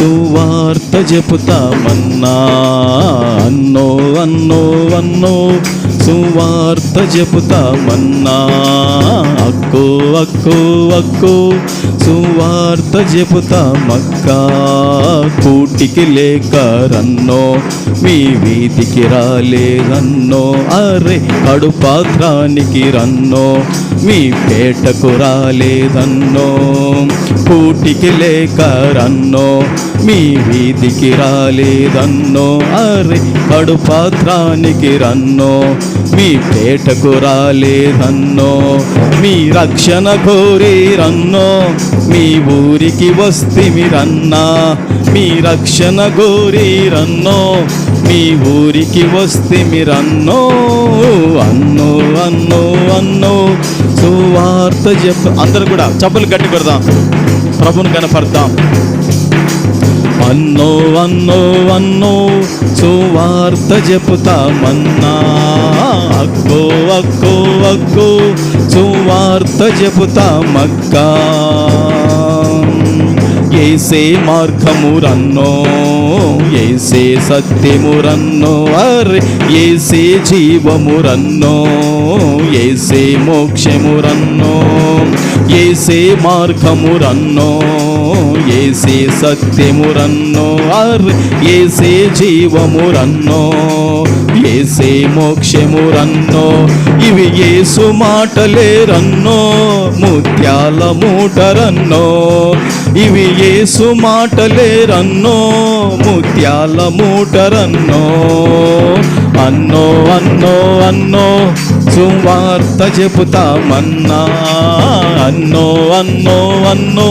సువార్త చెబుతామన్నా. అన్నో అన్నో అన్నో సువార్త చెబుతామన్నా. అక్కో అక్కో అక్కో సువార్త చెబుతామక్కా. కూటికి లేక రన్నో మీ వీధికి రాలేదన్నో. అరే కడుపాత్రానికి రన్నో మీ పేటకు రాలేదన్నో. కూటికి లేక రన్నో మీ వీధికి రాలేదన్నో. అరే కడుపాత్రానికి రన్నో మీ పేటకు రాలేదన్నో. మీ రక్షణ కోరి రన్నో మీ ఊరికి వస్తిమిరన్నా. మీ రక్షణ కోరి రన్నో మీ ఊరికి వస్తిమిరన్నో. అన్నో అన్నో అన్నో సువార్త అందరూ కూడా చప్పలు గట్టి కొడదాం, ప్రభుని కనపడతాం. అన్నో అన్నో అన్నో సువార్త చెబుతామన్నా. అక్కో అక్కో అక్కో సువార్త చెబుతామక్కా. ఏసే మార్గము రన్నో ఏసే సత్యము రన్నో. అరే ఏసే జీవము రన్నో ఏసే మోక్షము రన్నో. ఏసే మార్గము రన్నో ఏసే సత్యము రన్నో. అరే ఏసే జీవము రన్నో ఏసే మోక్షము రన్నో. ఇవి యేసు మాటలే రన్నో ముత్యాల మూట రన్నో. ఇవి యేసు మాటలే రన్నో ముత్యాల మూట రన్నో. అన్నో అన్నో అన్నో సువార్త చెబుతామన్నా. అన్నో అన్నో అన్నో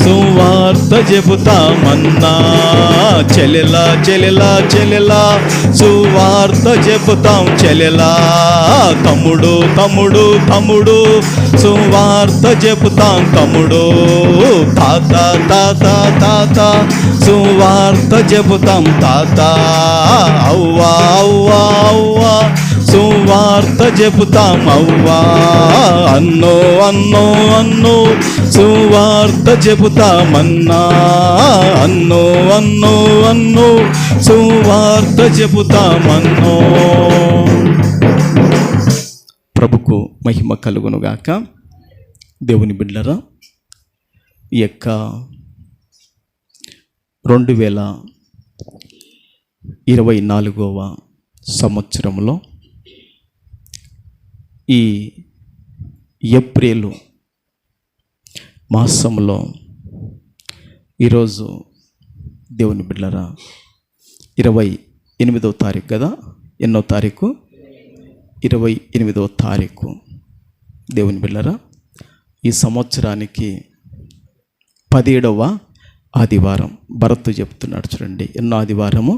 సువార్త చెబుతామన్నా. చెల్లెలా చెల్లెలా చెల్లెలా సువార్త చెబుతాం చెల్లెలా. తమ్ముడు తమ్ముడు తమ్ముడు సువార్త చెబుతాం తమ్ముడు. తాత తాత తాత సువార్త చెబుతాం తాత. అవ్వా అవ్వా అవ్వా సువార్త చెబుతాం అవ్వా. అన్నో అన్నో అన్నో సువార్త చెబుతామన్నా. అన్నో అన్నో అన్నో సువార్త చెబుతామన్నో. ప్రభుకు మహిమ కలుగునుగాక. దేవుని బిడ్డలారా, ఈ యొక్క 2024వ సంవత్సరంలో ఈ ఏప్రిల్ మాసంలో ఈరోజు దేవుని బిడ్డలారా 28వ తారీఖు కదా. ఎన్నో తారీఖు? 28వ తారీఖు. దేవుని బిడ్డలారా, ఈ సంవత్సరానికి 17వ ఆదివారం. భరత్ చెప్తున్నాడు చూడండి, ఎన్నో ఆదివారము?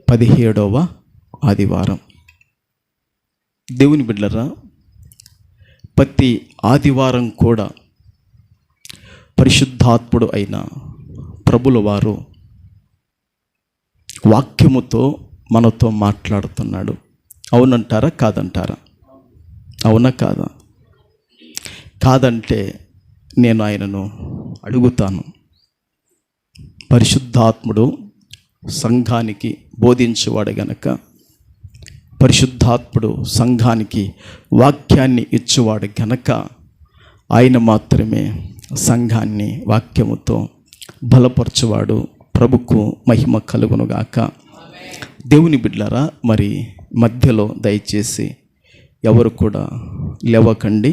17వ ఆదివారం. దేవుని బిడ్డలారా, ప్రతి ఆదివారం కూడా పరిశుద్ధాత్ముడు అయిన ప్రభుల వారు వాక్యముతో మనతో మాట్లాడుతున్నాడు. అవునంటారా కాదంటారా? అవునా కాదా? కాదంటే నేను ఆయనను అడుగుతాను. పరిశుద్ధాత్ముడు సంఘానికి బోధించేవాడు గనక, పరిశుద్ధాత్ముడు సంఘానికి వాక్యాన్ని ఇచ్చేవాడు గనక ఆయన మాత్రమే సంఘాన్ని వాక్యముతో బలపరచువాడు. ప్రభుకు మహిమ కలుగునుగాక. దేవుని బిడ్డలారా, మరి మధ్యలో దయచేసి ఎవరు కూడా లేవకండి.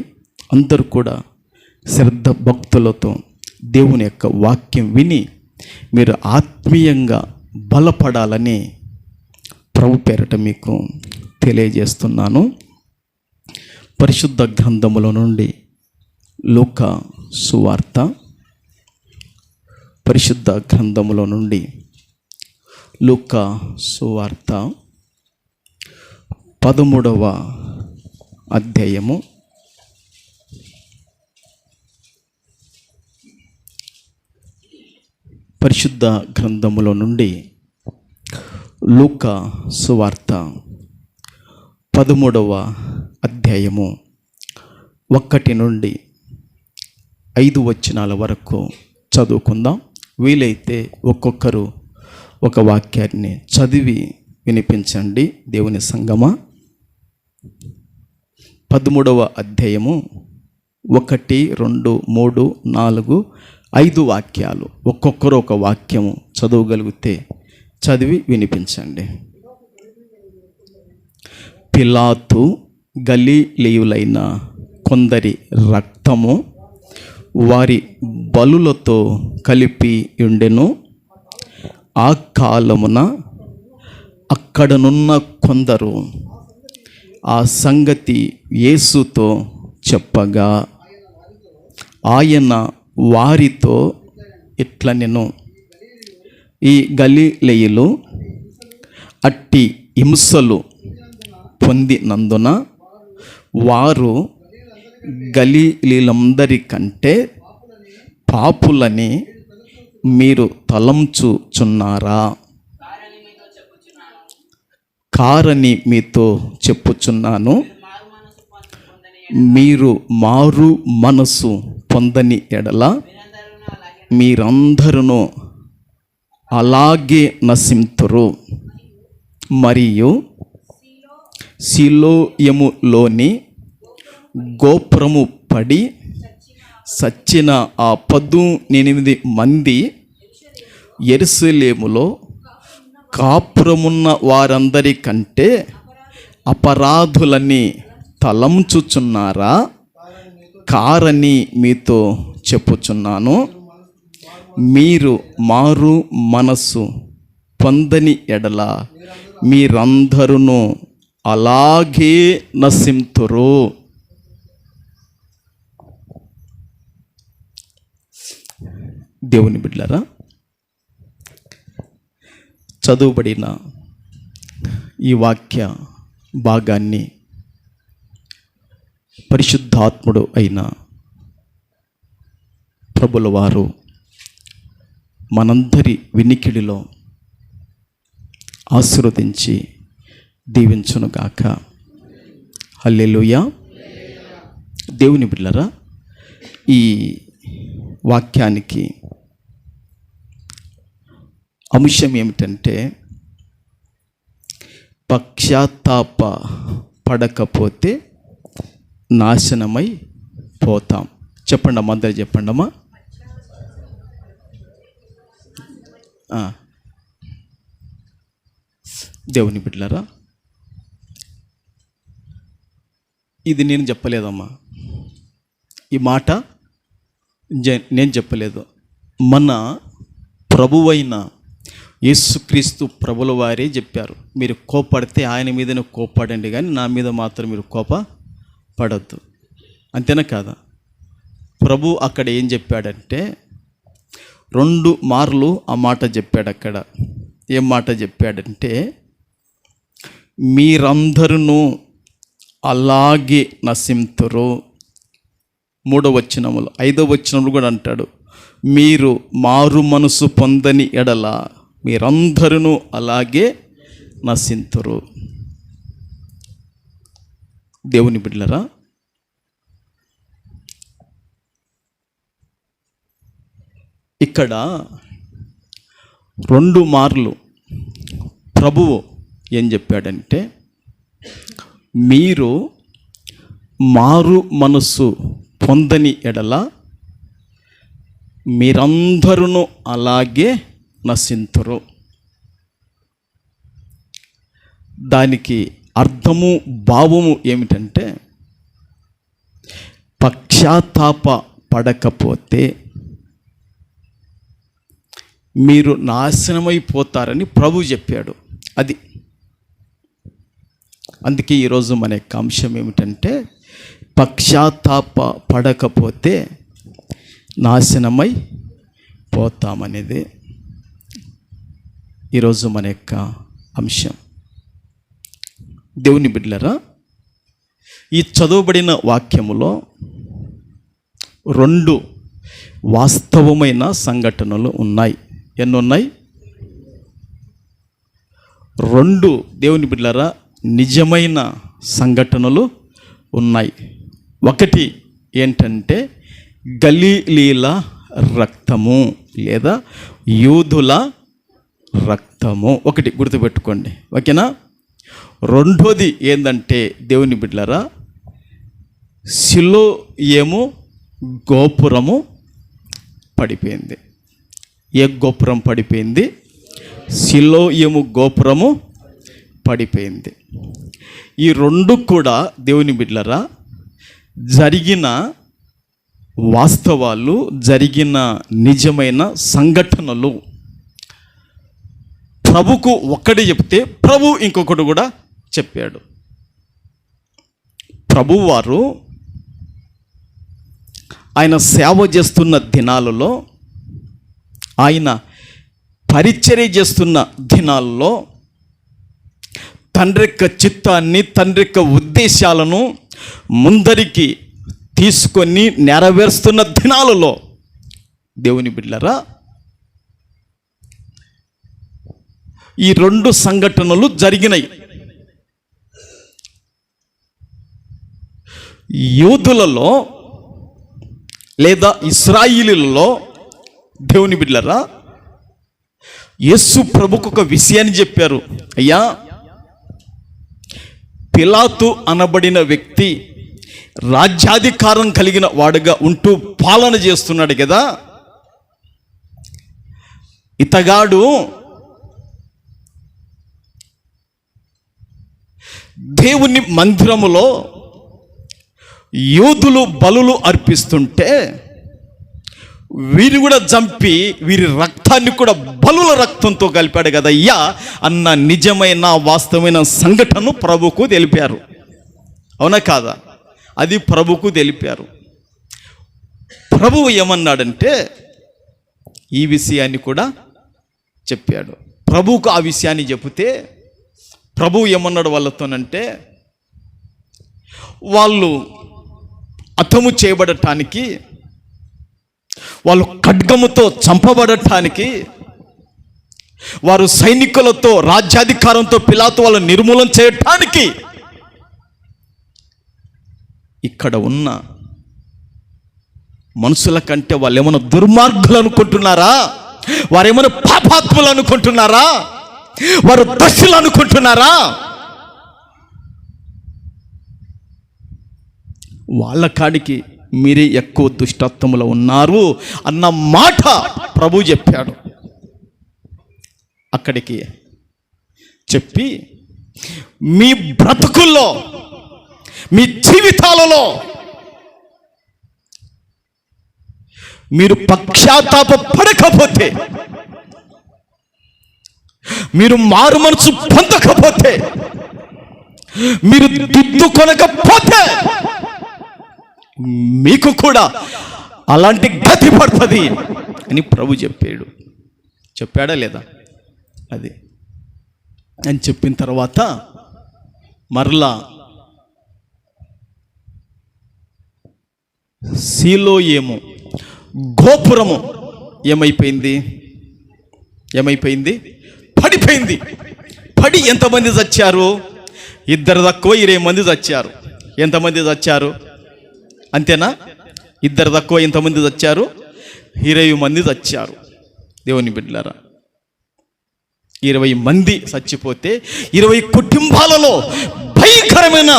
అందరూ కూడా శ్రద్ధ భక్తులతో దేవుని యొక్క వాక్యం విని మీరు ఆత్మీయంగా బలపడాలని ప్రభు పేరట మీకు తెలియజేస్తున్నాను. పరిశుద్ధ గ్రంథముల నుండి లూకా సువార్త, పరిశుద్ధ గ్రంథముల నుండి లూకా సువార్త 13వ అధ్యాయము పరిశుద్ధ గ్రంథముల నుండి లూకా సువార్త 13వ అధ్యాయము 1 నుండి 5 వచనాల వరకు చదువుకుందాం. వీలైతే ఒక్కొక్కరు ఒక వాక్యాన్ని చదివి వినిపించండి. దేవుని సంగమా, 13వ అధ్యాయము 1, 2, 3, 4, 5 వాక్యాలు, ఒక్కొక్కరు ఒక వాక్యము చదవగలిగితే చదివి వినిపించండి. పిలాతు గలిలయులైన కొందరి రక్తము వారి బలులతో కలిపి ఉండెను. ఆ కాలమున అక్కడనున్న కొందరు ఆ సంగతి యేసుతో చెప్పగా ఆయన వారితో ఇట్లనెను, ఈ గలిలయులు అట్టి హింసలు పొందినందున వారు గలిలయులందరికంటే పాపులని మీరు తలంచుచున్నారా? కారని మీతో చెప్పుచున్నాను, మీరు మారు మనసు పొందని ఎడల మీరందరూ అలాగే నశింతురు. మరియు సిలోయములోని గోపురము పడి సచ్చిన ఆ 18 మంది యెరూషలేములో కాపురమున్న వారందరికంటే అపరాధులని తలంచుచున్నారా? కారని మీతో చెప్పుచున్నాను, మీరు మారు మనసు పొందని ఎడల మీరందరూ అలాగే నశింతురు. దేవుని బిడ్డలారా, చదువుబడిన ఈ వాక్య భాగాన్ని పరిశుద్ధాత్ముడు అయిన ప్రభుల వారు మనందరి వినికిడిలో ఆశీర్వదించి దీవించునుగాక. హల్లెలూయా. దేవుని బిడ్డలారా, ఈ వాక్యానికి అంశం ఏమిటంటే, పశ్చాత్తాప పడకపోతే నాశనమై పోతాం. చెప్పండి అమ్మా, అందరు చెప్పండి అమ్మా. దేవుని బిడ్డలారా, ఇది నేను చెప్పలేదమ్మా, ఈ మాట నేను చెప్పలేదు. మన ప్రభువైన యేసుక్రీస్తు ప్రభుల వారే చెప్పారు, మీరు కోపడితే ఆయన మీదనే కోపడండి, కానీ నా మీద మాత్రం మీరు కోపపడద్దు. అంతేనా కాదా? ప్రభు అక్కడ ఏం చెప్పాడంటే 2 మార్లు ఆ మాట చెప్పాడు. అక్కడ ఏం మాట చెప్పాడంటే, మీరందరూ అలాగే నశింతురు. 3వ వచనములు, 5వ వచనములు కూడా అంటాడు, మీరు మారు మనసు పొందని ఎడల మీరందరూ అలాగే నశింతురు. దేవుని బిడ్డలారా, ఇక్కడ 2 మార్లు ప్రభువు ఏం చెప్పాడంటే, మీరు మారు మనసు పొందని ఎడల మీరందరూ అలాగే నశింతురు. దానికి అర్థము భావము ఏమిటంటే, పశ్చాత్తాప పడకపోతే మీరు నాశనమైపోతారని ప్రభు చెప్పాడు. అది అందుకే ఈరోజు మన యొక్క అంశం ఏమిటంటే, పశ్చాత్తాప పడకపోతే నాశనమై పోతామనేది ఈరోజు మన యొక్క అంశం. దేవుని బిడ్డలారా, ఈ చదవబడిన వాక్యములో 2 వాస్తవమైన సంఘటనలు ఉన్నాయి. ఎన్నున్నాయి? 2 దేవుని బిడ్డలారా నిజమైన సంఘటనలు ఉన్నాయి. ఒకటి ఏంటంటే గలిలీల రక్తము లేదా యూదుల రక్తము. ఒకటి గుర్తుపెట్టుకోండి, ఓకేనా? రెండోది ఏంటంటే దేవుని బిడ్డలారా, సిలోయేము గోపురము పడిపోయింది. ఏ గోపురం పడిపోయింది? సిలోయేము గోపురము పడిపోయింది. ఈ రెండు కూడా దేవుని బిడ్డలారా జరిగిన వాస్తవాలు, జరిగిన నిజమైన సంఘటనలు. ప్రభుకు ఒక్కటి చెప్తే ప్రభు ఇంకొకటి కూడా చెప్పాడు. ప్రభువారు ఆయన సేవ చేస్తున్న దినాలలో, ఆయన పరిచర్య చేస్తున్న దినాల్లో తండ్రి యొక్క చిత్తాన్ని, తండ్రి యొక్క ఉద్దేశాలను ముందరికి తీసుకొని నెరవేరుస్తున్న దినాలలో దేవుని బిడ్డలారా ఈ రెండు సంఘటనలు జరిగినాయి. యూదులలో లేదా ఇశ్రాయేలీలలో దేవుని బిడ్డలారా యేసు ప్రభుకు ఒక విషయాన్ని చెప్పారు. అయ్యా, పిలాతు అనబడిన వ్యక్తి రాజ్యాధికారం కలిగిన వాడుగా ఉంటూ పాలన చేస్తున్నాడు కదా, ఇతగాడు దేవుని మందిరములో యూదులు బలులు అర్పిస్తుంటే వీరిని కూడా చంపి వీరి రక్తాన్ని కూడా బలుల రక్తంతో కలిపాడు కదా అయ్యా అన్న నిజమైన వాస్తవమైన సంఘటన ప్రభుకు తెలిపారు. అవునా కాదా? అది ప్రభుకు తెలిపారు. ప్రభువు ఏమన్నాడంటే ఈ విషయాన్ని కూడా చెప్పాడు. ప్రభువుకు ఆ విషయాన్ని చెబితే ప్రభువు ఏమన్నాడు వాళ్ళతోనంటే, వాళ్ళు హతము చేయబడటానికి, వాళ్ళు ఖడ్గముతో చంపబడటానికి, వారు సైనికులతో రాజ్యాధికారంతో పిలాతు వాళ్ళని నిర్మూలన చేయటానికి ఇక్కడ ఉన్న మనుషుల కంటే వాళ్ళు ఏమైనా దుర్మార్గులు అనుకుంటున్నారా? వారేమైనా పాపాత్ములు అనుకుంటున్నారా? వారు దశలు అనుకుంటున్నారా? వాళ్ళ కాడికి మీరే ఎక్కువ దుష్టత్వములో ఉన్నారు అన్న మాట ప్రభు చెప్పాడు. అక్కడికి చెప్పి మీ బ్రతుకుల్లో, మీ జీవితాలలో మీరు పశ్చాత్తాప పడకపోతే, మీరు మారు మనసు పొందకపోతే, మీరు దిద్దుకొనకపోతే మీకు కూడా అలాంటి గతి పడుతుంది అని ప్రభు చెప్పాడు. చెప్పాడా లేదా? అది అని చెప్పిన తర్వాత మరలా సిలోయేము గోపురము ఏమైపోయింది? పడిపోయింది. పడి ఎంతమంది చచ్చారు? 2 తక్కువ 20 మంది చచ్చారు. ఎంతమంది చచ్చారు? అంతేనా? 2 తక్కువ ఎంతమంది చచ్చారు? 20 మంది చచ్చారు. దేవుని బిడ్డలారా 20 మంది చచ్చిపోతే 20 కుటుంబాలలో భయంకరమైన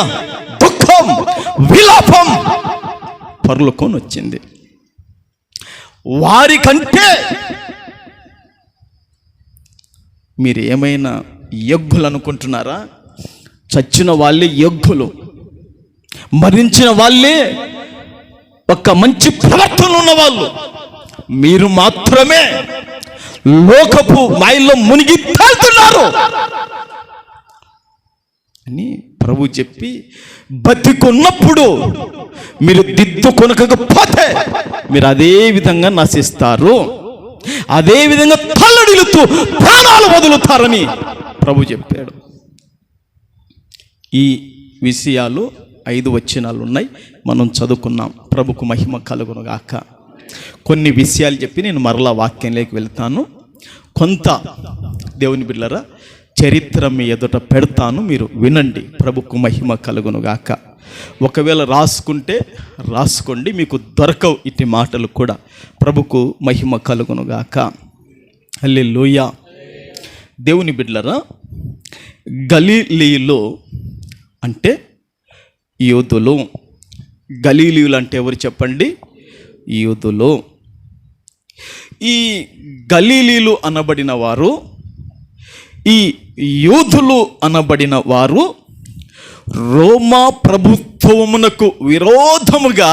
దుఃఖం, విలాపం పరలోకం వచ్చింది. వారికంటే మీరు ఏమైనా యోగ్యులు అనుకుంటున్నారా? చచ్చిన వాళ్ళే యోగ్యులు, మరించిన వాళ్ళే ఒక మంచి ప్రవర్తన ఉన్నవాళ్ళు. మీరు మాత్రమే లోకపు మాయల్లో మునిగి తేలుతున్నారు అని ప్రభు చెప్పి, బతికున్నప్పుడు మీరు దిద్దుకొనకపోతే మీరు అదే విధంగా నశిస్తారు, అదే విధంగా తల్లడిల్లుతూ ప్రాణాలు వదులుతారని ప్రభు చెప్పాడు. ఈ విషయాలు 5 వచనాలు ఉన్నాయి, మనం చదువుకున్నాం. ప్రభుకు మహిమ కలుగును గాక. కొన్ని విషయాలు చెప్పి నేను మరలా వాక్యంలోకి వెళ్తాను. కొంత దేవుని బిడ్డలారా చరిత్ర మీ ఎదుట పెడతాను, మీరు వినండి. ప్రభుకు మహిమ కలుగును గాక. ఒకవేళ రాసుకోండి, మీకు దొరకవు ఇట్టి మాటలు కూడా. ప్రభుకు మహిమ కలుగునుగాక. హల్లెలూయా. దేవుని బిడ్డలారా, గలిలీలో అంటే యూదులు. గలిలీయులు అంటే ఎవరు చెప్పండి? యూదులు. ఈ గలిలీలు అనబడిన వారు, ఈ యూదులు అనబడిన వారు రోమా ప్రభుత్వమునకు విరోధముగా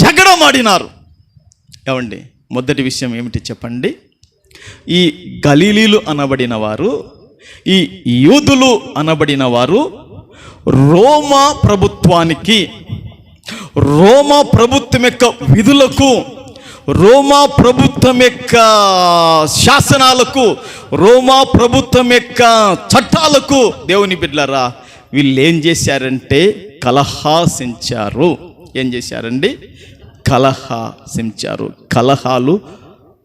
జగడమాడినారు. ఏమండి, మొదటి విషయం ఏమిటి చెప్పండి? ఈ గలిలీలు అనబడిన వారు, ఈ యూదులు అనబడిన వారు రోమా ప్రభుత్వానికి, రోమా ప్రభుత్వం యొక్క విధులకు, రోమా ప్రభుత్వం యొక్క శాసనాలకు, రోమా ప్రభుత్వం యొక్క చట్టాలకు, దేవుని బిడ్డలారా, వీళ్ళు ఏం చేశారంటే కలహాసించారు. ఏం చేశారండి? కలహాసించారు. కలహాలు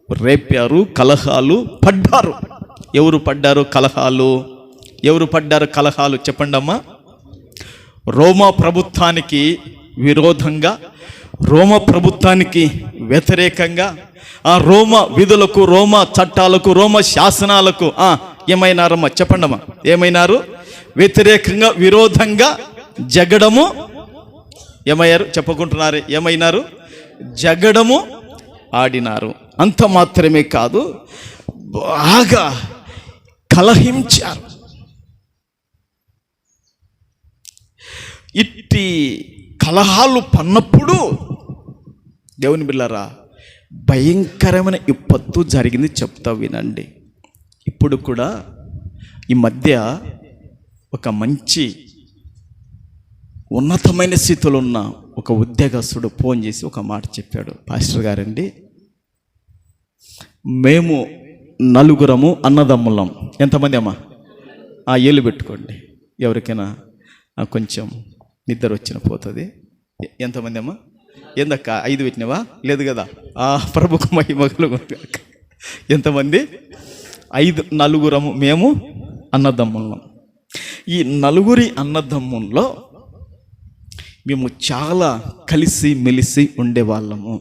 రేపారు, కలహాలు పడ్డారు. ఎవరు పడ్డారు కలహాలు? ఎవరు పడ్డారు కలహాలు? చెప్పండి అమ్మా. రోమా ప్రభుత్వానికి విరోధంగా, రోమా ప్రభుత్వానికి వ్యతిరేకంగా, ఆ రోమా విధులకు, రోమా చట్టాలకు, రోమా శాసనాలకు ఏమైనారమ్మా? చెప్పండమ్మా. ఏమైనారు? వ్యతిరేకంగా, విరోధంగా జగడము. ఏమయ్యారు? చెప్పుకుంటున్నారు. ఏమైనారు? జగడము ఆడినారు. అంత మాత్రమే కాదు, బాగా కలహించారు. ఇట్టి కలహాలు పన్నప్పుడు దేవుని బిళ్ళారా, భయంకరమైన విపత్తు జరిగింది. చెప్తా వినండి. ఇప్పుడు కూడా ఈ మధ్య ఒక మంచి ఉన్నతమైన స్థితిలో ఉన్న ఒక ఉద్యోగస్తుడు ఫోన్ చేసి ఒక మాట చెప్పాడు. పాస్టర్ గారండి, మేము 4 అన్నదమ్ములం. ఎంతమంది అమ్మా? ఏళ్ళు పెట్టుకోండి, ఎవరికైనా కొంచెం నిద్ర వచ్చిన పోతుంది. ఎంతమంది అమ్మా? ఏందక్క 5 పెట్టినవా? లేదు కదా. ప్రభుకు మహిమలు. ఎంతమంది? 5. 4 మేము అన్నదమ్ములం. ఈ 4 అన్నదమ్ముల్లో మేము చాలా కలిసి మెలిసి ఉండేవాళ్ళము.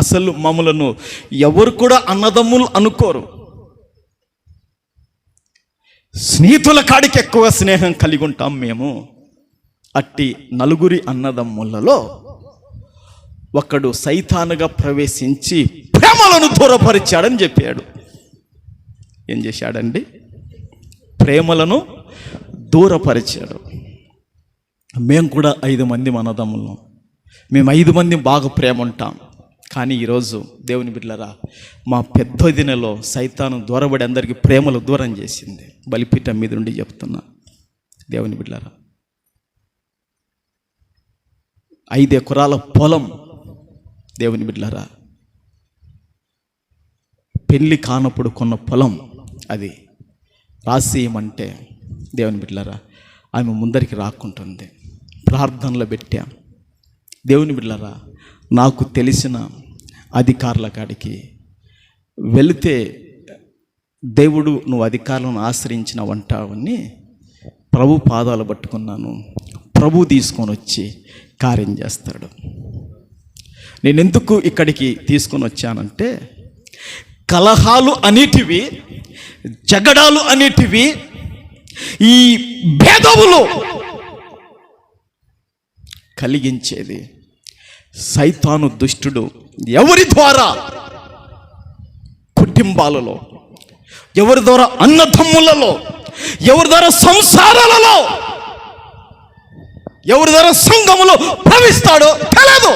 అసలు మమ్మలను ఎవరు కూడా అన్నదమ్ములు అనుకోరు. స్నేహితుల కాడికి ఎక్కువ స్నేహం కలిగి ఉంటాం మేము. అట్టి 4 అన్నదమ్ములలో ఒకడు సైతానుగా ప్రవేశించి ప్రేమలను దూరపరిచాడని చెప్పాడు. ఏం చేశాడండి? ప్రేమలను దూరపరిచాడు. మేము కూడా 5 మంది అన్నదమ్ములం. మేము 5 మంది బాగా ప్రేమ ఉంటాం. కానీ ఈరోజు దేవుని బిడ్డలారా, మా పెద్ద దినలో సైతాను దూరబడి అందరికీ ప్రేమలు దూరం చేసింది. బలిపీఠం మీద ఉండి చెప్తున్నా దేవుని బిడ్డలారా, 5 ఎకరాల పొలం దేవుని బిడ్డలారా, పెళ్ళి కానప్పుడు కొన్న పొలం అది రాసేయమంటే దేవుని బిడ్డలారా, ఆమె ముందరికి రాకుంటుంది. ప్రార్థనలు పెట్టా. దేవుని బిడ్డలారా, నాకు తెలిసిన అధికారుల కాడికి వెళితే దేవుడు నువ్వు అధికారులను ఆశ్రయించిన వంటావని ప్రభు పాదాలు పట్టుకున్నాను. ప్రభు తీసుకొని వచ్చి కార్యం చేస్తాడు. నేను ఎందుకు ఇక్కడికి తీసుకొని వచ్చానంటే, కలహాలు అనేటివి, జగడాలు అనేటివి, ఈ భేదములు కలిగించేది సైతాను దుష్టుడు. ఎవరి ద్వారా? కుటుంబాలలో, ఎవరి ద్వారా? అన్నదమ్ములలో, ఎవరి ద్వారా? సంసారాలలో, ఎవరి ద్వారా సంఘములో ప్రవేశిస్తాడో తెలియదు.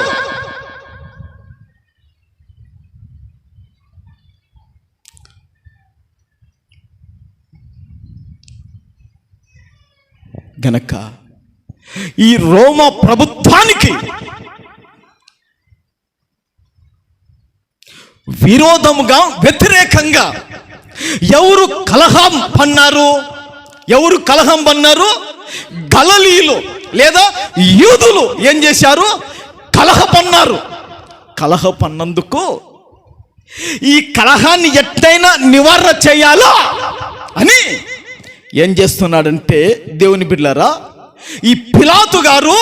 గనక ఈ రోమా ప్రభుత్వానికి విరోధముగా, వ్యతిరేకంగా ఎవరు కలహం పన్నారు? ఎవరు కలహం పన్నారు? గలిలీయులు లేదా యూదులు ఏం చేశారు? కలహపన్నారు. కలహపన్నందుకు ఈ కలహాన్ని ఎట్టయినా నివారణ చేయాలా అని ఏం చేస్తున్నాడంటే దేవుని బిడ్డలారా, ఈ పిలాతు గారు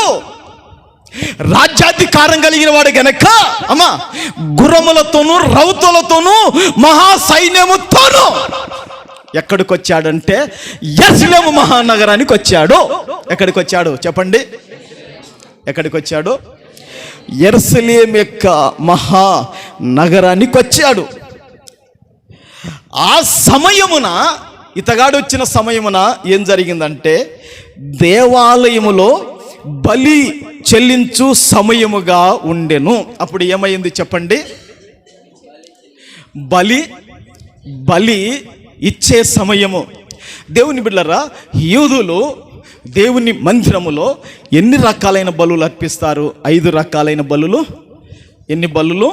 రాజ్యాధికారం కలిగిన వాడు గనక అమ్మా గుర్రములతోనూ రౌతులతోనూ మహా సైన్యముతోనూ ఎక్కడికి వచ్చాడంటే యెరూషలేము మహానగరానికి వచ్చాడు. ఎక్కడికి వచ్చాడు చెప్పండి? ఎక్కడికి వచ్చాడు? యెరూషలేము యొక్క మహానగరానికి వచ్చాడు. ఆ సమయమున, ఇతగాడు వచ్చిన సమయమున ఏం జరిగిందంటే, దేవాలయములో బలి చెల్లించు సమయముగా ఉండెను. అప్పుడు ఏమైంది చెప్పండి? బలి ఇచ్చే సమయము. దేవుని బిడ్డలారా, యూదులు దేవుని మందిరములో ఎన్ని రకాలైన బలులు అర్పిస్తారు? 5 రకాలైన బలులు. ఎన్ని బలులు?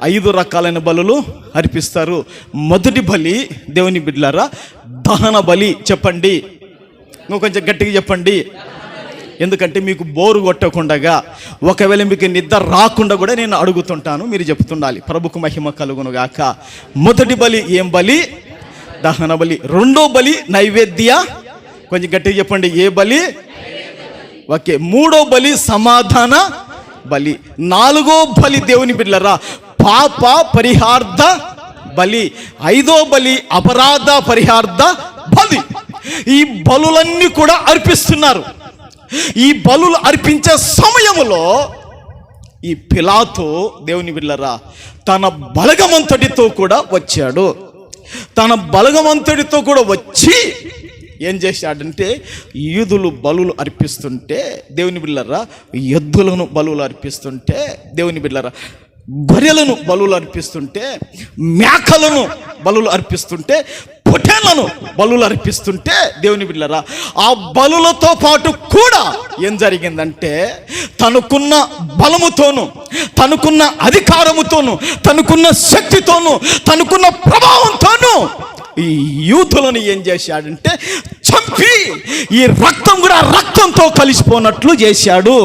5 రకాలైన బలులు అర్పిస్తారు. మొదటి బలి దేవుని బిడ్డలారా దహన బలి. చెప్పండి, నువ్వు కొంచెం గట్టిగా చెప్పండి. ఎందుకంటే మీకు బోరు కొట్టకుండగా, ఒకవేళ మీకు నిద్ర రాకుండా కూడా నేను అడుగుతుంటాను, మీరు చెప్తుండాలి. ప్రభుకు మహిమ కలుగును గాక. మొదటి బలి ఏం బలి? దహన బలి. రెండో బలి నైవేద్య. కొంచెం గట్టిగా చెప్పండి, ఏ బలి? ఓకే. మూడో బలి సమాధాన బలి. 4వ బలి దేవుని బిడ్డలారా పాప పరిహార్థ బలి. 5వ బలి అపరాధ పరిహార్థ బలి. ఈ బలులన్నీ కూడా అర్పిస్తున్నారు. ఈ బలులు అర్పించే సమయములో ఈ పిలాతు దేవుని బిడ్డలారా తన బలగమంతటితో కూడా వచ్చాడు. తన బలగమంతటితో కూడా వచ్చి ఏం చేశాడంటే, యూదులు బలులు అర్పిస్తుంటే దేవుని బిడ్డలారా, ఎద్దులను బలులు అర్పిస్తుంటే దేవుని బిడ్డలారా, గొర్రెలను బలులు అర్పిస్తుంటే, మేకలను బలులు అర్పిస్తుంటే, పొట్టేళ్లను బలులు అర్పిస్తుంటే దేవుని బిడ్డలారా, ఆ బలులతో పాటు కూడా ఏం జరిగిందంటే, తనకున్న బలముతోను, తనకున్న అధికారముతోను, తనకున్న శక్తితోను, తనకున్న ప్రభావంతోను ఈ యూదులను ఏం చేశాడంటే చంపి ఈ రక్తం కూడా రక్తంతో కలిసిపోనట్లు చేశాడు.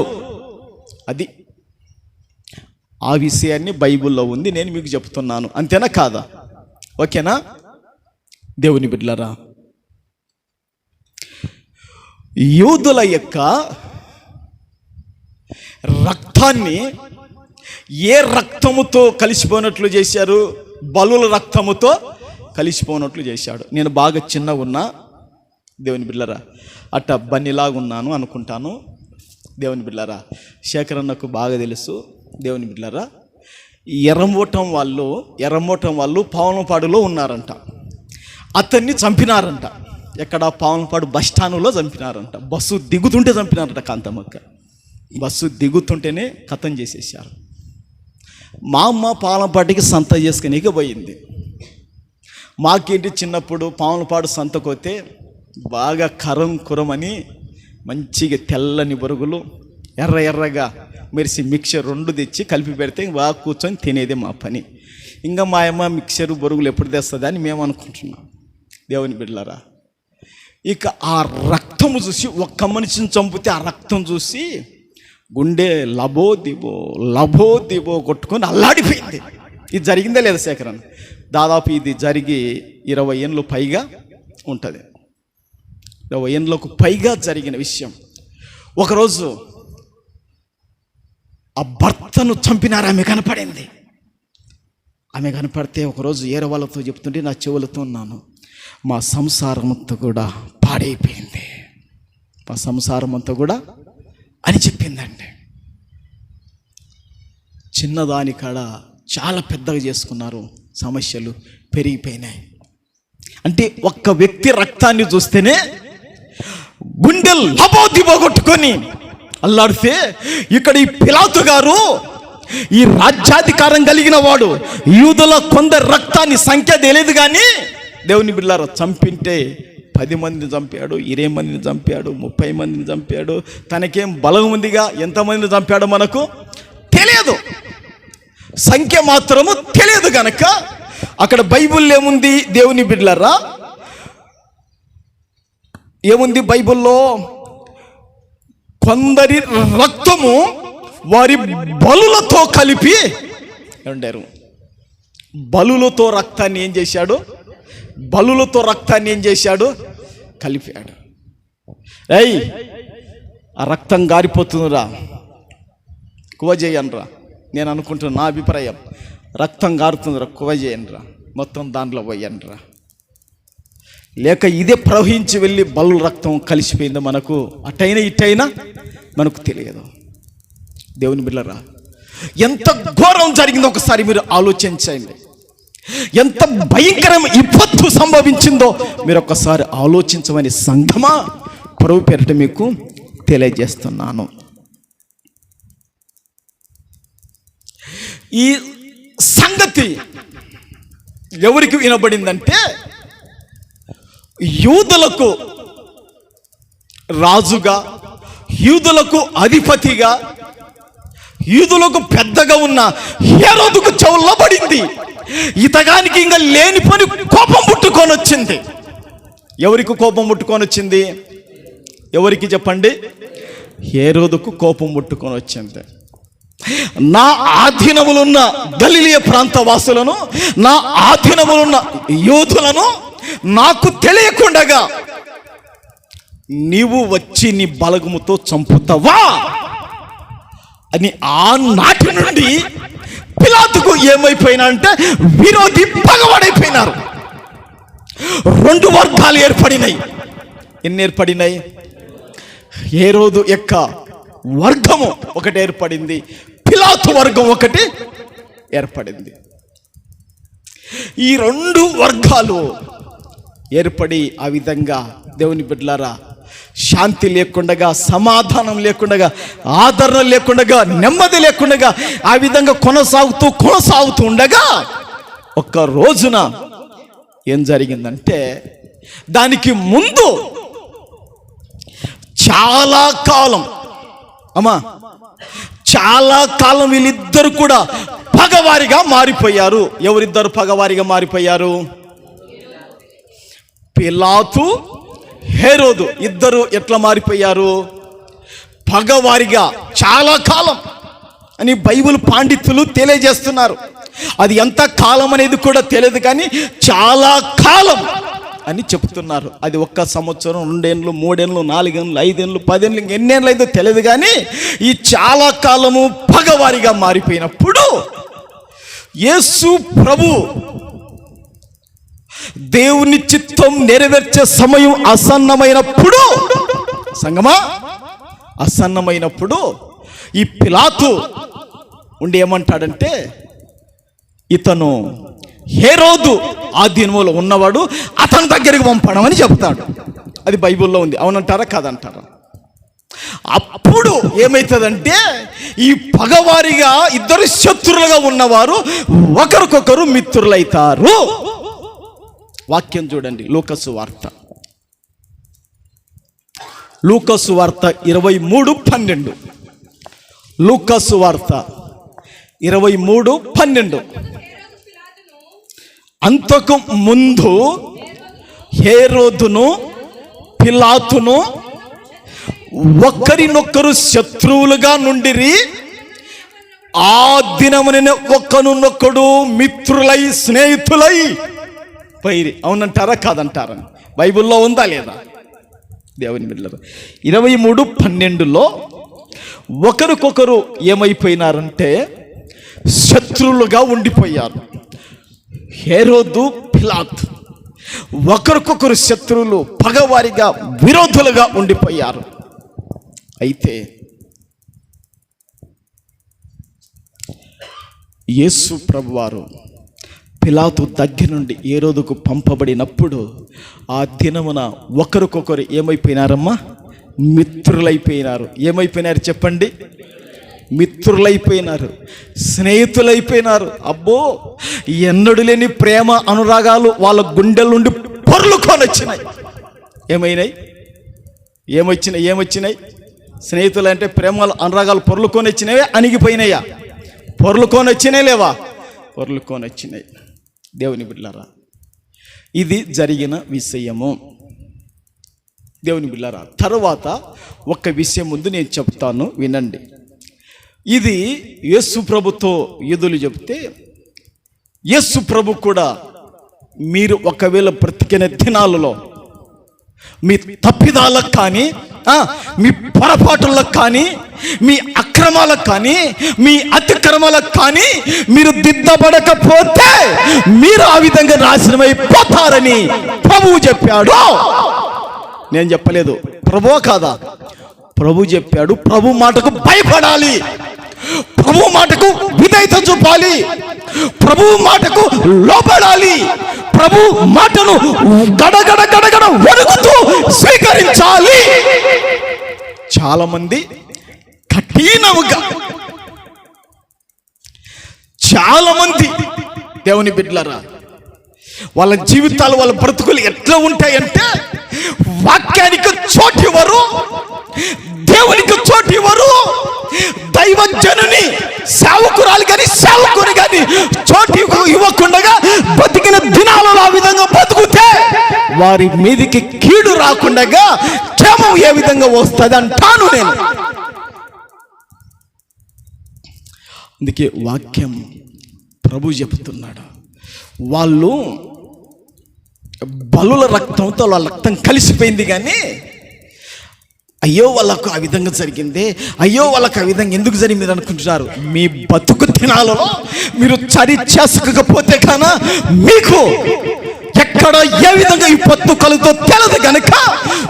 అది ఆ విషయాన్ని బైబిల్లో ఉంది, నేను మీకు చెప్తున్నాను. అంతేనా కాదా? ఓకేనా? దేవుని బిడ్డలారా, యూదుల యొక్క రక్తాన్ని ఏ రక్తముతో కలిసిపోయినట్లు చేశారు? బలుల రక్తముతో కలిసిపోయినట్లు చేశాడు. నేను బాగా చిన్నగా ఉన్నా దేవుని బిడ్డలారా, అట్ట బన్నిలాగా ఉన్నాను అనుకుంటాను. దేవుని బిడ్డలారా, శేఖరన్నకు బాగా తెలుసు. దేవుని బిడ్డలారా, ఎర్రమోటం వాళ్ళు పావనపాడులో ఉన్నారంట. అతన్ని చంపినారంట. ఎక్కడ? పావనపాడు బస్టాండ్లో చంపినారంట. బస్సు దిగుతుంటే చంపినారంట. కాంతమ్మక్క బస్సు దిగుతుంటేనే కథం చేసేసారు. మా అమ్మ పావనపాటికి సంత చేసుకునేకి పోయింది. మాకేంటి, చిన్నప్పుడు పావనపాడు సంతకోతే బాగా కురమని మంచిగా తెల్లని బొరుగులు ఎర్రగా మెరిసి మిక్చర్ 2 తెచ్చి కలిపి పెడితే బాగా కూర్చొని తినేదే మా పని. ఇంకా మా అమ్మ మిక్చరు బొరుగులు ఎప్పుడు తెస్తుంది అని మేము అనుకుంటున్నాం. దేవుని బిడ్డలారా, ఇక ఆ రక్తము చూసి, ఒక్క మనిషిని చంపితే ఆ రక్తం చూసి గుండె లబో దిబో కొట్టుకొని అల్లాడిపోయింది. ఇది జరిగిందే లేదా శేఖరన్? దాదాపు ఇది జరిగి 20 ఏళ్ళు పైగా ఉంటుంది. 20 ఏళ్ళకు పైగా జరిగిన విషయం. ఒకరోజు ఆ భర్తను చంపినారు. ఆమె కనపడింది. ఆమె కనపడితే ఒకరోజు ఏరే వాళ్ళతో చెప్తుంటే నా చెవులతో ఉన్నాను, మా సంసారం అంతా కూడా పాడైపోయింది, మా సంసారం అంతా కూడా అని చెప్పిందండి. చిన్నదాని కాడ చాలా పెద్దగా చేసుకున్నారు, సమస్యలు పెరిగిపోయినాయి. అంటే ఒక్క వ్యక్తి రక్తాన్ని చూస్తేనే గుండెలు లబోదిబోగొట్టుకొని అల్లాడితే, ఇక్కడ ఈ పిలాతు గారు ఈ రాజ్యాధికారం కలిగిన వాడు యూదుల కొందరు రక్తాన్ని సంఖ్య తెలియదు కానీ దేవుని బిడ్డలారా చంపింటే 10 మందిని చంపాడు, 20 మందిని చంపాడు, 30 మందిని చంపాడు. తనకేం బలం ఉందిగా, ఎంతమందిని చంపాడో మనకు తెలియదు, సంఖ్య మాత్రము తెలియదు గనక అక్కడ బైబిల్లో ఏముంది దేవుని బిడ్డలారా? ఏముంది బైబిల్లో? కొందరి రక్తము వారి బలులతో కలిపి ఉండారు. బలులతో రక్తాన్ని ఏం చేశాడు? కలిపాడు. ఏయ్, ఆ రక్తం గారిపోతుందిరా, కువ చేయనరా. నేను అనుకుంటున్నా, నా అభిప్రాయం, రక్తం గారుతుందిరా, కువ చేయనరా, మొత్తం దాంట్లో పోయనరా. లేక ఇదే ప్రవహించి వెళ్ళి బల్లు రక్తం కలిసిపోయిందో మనకు అటైనా ఇటైనా మనకు తెలియదు. దేవుని బిడ్డలారా, ఎంత ఘోరం జరిగిందో ఒకసారి మీరు ఆలోచించండి. ఎంత భయంకరం విపత్తు సంభవించిందో మీరు ఒక్కసారి ఆలోచించమని సంఘమా ప్రభు పేరిట మీకు తెలియజేస్తున్నాను. ఈ సంగతి ఎవరికి వినబడిందంటే, యూదులకు రాజుగా, యూదులకు అధిపతిగా, యూదులకు పెద్దగా ఉన్న హేరోదుకు చెవుల్లో పడింది. ఇతగానికి ఇంకా లేనిపోని కోపం పుట్టుకొని వచ్చింది. ఎవరికి కోపం పుట్టుకొని వచ్చింది? ఎవరికి చెప్పండి? హేరోదుకు కోపం పుట్టుకొని వచ్చింది. నా ఆధీనములున్న గలిలయ ప్రాంత వాసులను, నా ఆధీనములున్న యూదులను నాకు తెలియకుండగా నీవు వచ్చి నీ బలగముతో చంపుతావా అని ఆనాటి నుండి పిలాతుకు ఏమైపోయినా అంటే విరోధి పగవాడైపోయినారు. రెండు వర్గాలు ఏర్పడినాయి. ఎన్ని ఏర్పడినాయి? హేరోదు యొక్క వర్గము ఒకటి ఏర్పడింది, పిలాతు వర్గం ఒకటి ఏర్పడింది. ఈ రెండు వర్గాలు ఏర్పడి ఆ విధంగా దేవుని బిడ్డలారా శాంతి లేకుండగా, సమాధానం లేకుండగా, ఆదరణ లేకుండగా, నెమ్మది లేకుండగా ఆ విధంగా కొనసాగుతూ ఉండగా ఒక్క రోజున ఏం జరిగిందంటే, దానికి ముందు చాలా కాలం వీళ్ళిద్దరు కూడా పగవారిగా మారిపోయారు. ఎవరిద్దరు పగవారిగా మారిపోయారు? పిలాతు, హేరోదు ఇద్దరు ఎట్లా మారిపోయారు? పగవారిగా చాలా కాలం అని బైబిల్ పండితులు తెలియజేస్తున్నారు. అది ఎంత కాలం అనేది కూడా తెలియదు, కానీ చాలా కాలం అని చెప్తున్నారు. అది 1 సంవత్సరం, 2 ఏళ్ళు, 3 ఏళ్ళు, 4 ఏళ్ళు, 5 ఏళ్ళు, 10 ఏళ్ళు, ఎన్నేళ్ళు అయితే తెలియదు, కానీ ఈ చాలా కాలము పగవారిగా మారిపోయినప్పుడు యేసు ప్రభు దేవుని చిత్తం నెరవేర్చే సమయం ఆసన్నమైనప్పుడు, సంగమా ఆసన్నమైనప్పుడు ఈ పిలాతు ఉండి ఏమంటాడంటే, ఇతను హేరోదు ఆధీనంలో ఉన్నవాడు, అతని దగ్గరికి పంపడమని చెప్తాడు. అది బైబిల్లో ఉంది. అవునంటారా కాదంటారా? అప్పుడు ఏమవుతుందంటే, ఈ పగవారిగా ఇద్దరు శత్రులుగా ఉన్నవారు ఒకరికొకరు మిత్రులైతారు. వాక్యం చూడండి, లూకాసు వార్త 23:12. లూకాసు వార్త 23:12. అంతకు ముందు హేరోదును పిలాతును ఒకరినొకరు శత్రువులుగా నుండిరి. ఆ దినమున ఒకరినొకడు మిత్రులై, స్నేహితులై పైరి. అవునంటారా కాదంటారా? బైబిల్లో ఉందా లేదా? దేవుని బిడ్డలారా, 23:12లో ఒకరికొకరు ఏమైపోయినారంటే శత్రువులుగా ఉండిపోయారు. హేరోదు, పిలాతు ఒకరికొకరు శత్రువులు, పగవారిగా, విరోధులుగా ఉండిపోయారు. అయితే యేసు ప్రభువారు పిలాతు దగ్గర నుండి హేరోదుకు పంపబడినప్పుడు ఆ దినమున ఒకరికొకరు ఏమైపోయినారమ్మా? మిత్రులైపోయినారు. ఏమైపోయినారు చెప్పండి? మిత్రులైపోయినారు, స్నేహితులైపోయినారు. అబ్బో, ఎన్నడూ లేని ప్రేమ అనురాగాలు వాళ్ళ గుండెల నుండి పొర్లుకొని వచ్చినాయి. ఏమొచ్చినాయి? స్నేహితులు అంటే ప్రేమ అనురాగాలు పొర్లుకొని వచ్చినవే, అణిగిపోయినాయా? పొర్లుకొని వచ్చినాయి లేవా? పొర్లుకొని వచ్చినాయి. దేవుని బిడ్డలారా, ఇది జరిగిన విషయము. దేవుని బిడ్డలారా, తర్వాత ఒక విషయం ముందు నేను చెప్తాను, వినండి. ఇది యేసు ప్రభుతో యూదులు చెప్తే, యేసు ప్రభు కూడా మీరు ఒకవేళ బ్రతికిన దినాలలో మీ తప్పిదాలకు కానీ మీ పొరపాటులకు కానీ, మీ అక్రమాలకు కానీ, మీ అతిక్రమాలకు కానీ మీరు దిద్దబడకపోతే మీరు ఆ విధంగా నాశనమైపోతారని ప్రభువు చెప్పాడు. నేను చెప్పలేదు, ప్రభువా కాదా? ప్రభు చెప్పాడు. ప్రభు మాటకు భయపడాలి, ప్రభు మాటకు విధేయత చూపాలి, ప్రభు మాటకు లోబడాలి, ప్రభు మాటను గడగడ గడగడ వణుకుతూ స్వీకరించాలి. చాలా మంది కఠినముగా, చాలా మంది దేవుని బిడ్డలారా, వాళ్ళ జీవితాలు, వాళ్ళ బ్రతుకులు ఎట్లా ఉంటాయంటే వాక్యానికి చోటు ఇవ్వరు, దేవునికి చోటు ఇవ్వరు, దైవజనుని సేవకురాలు కానీ సేవకుని కానీ చోటు ఇవ్వకుండా బతికిన దినాలలో ఆ విధంగా బతుకుతే వారి మీదికి కీడు రాకుండా క్షేమం ఏ విధంగా వస్తుంది అంటాను నేను. అందుకే వాక్యం ప్రభు చెబుతున్నాడు, వాళ్ళు బలుల రక్తంతో వాళ్ళ రక్తం కలిసిపోయింది కానీ అయ్యో వాళ్ళకు ఆ విధంగా జరిగింది, అయ్యో వాళ్ళకు ఆ విధంగా ఎందుకు జరిగింది మీరు అనుకుంటున్నారు. మీ బతుకు దినాలలో మీరు చరి చేసుకోకపోతే కానా మీకు ఎక్కడ ఏ విధంగా ఈ పొత్తు కలుగుతో తెలదు కనుక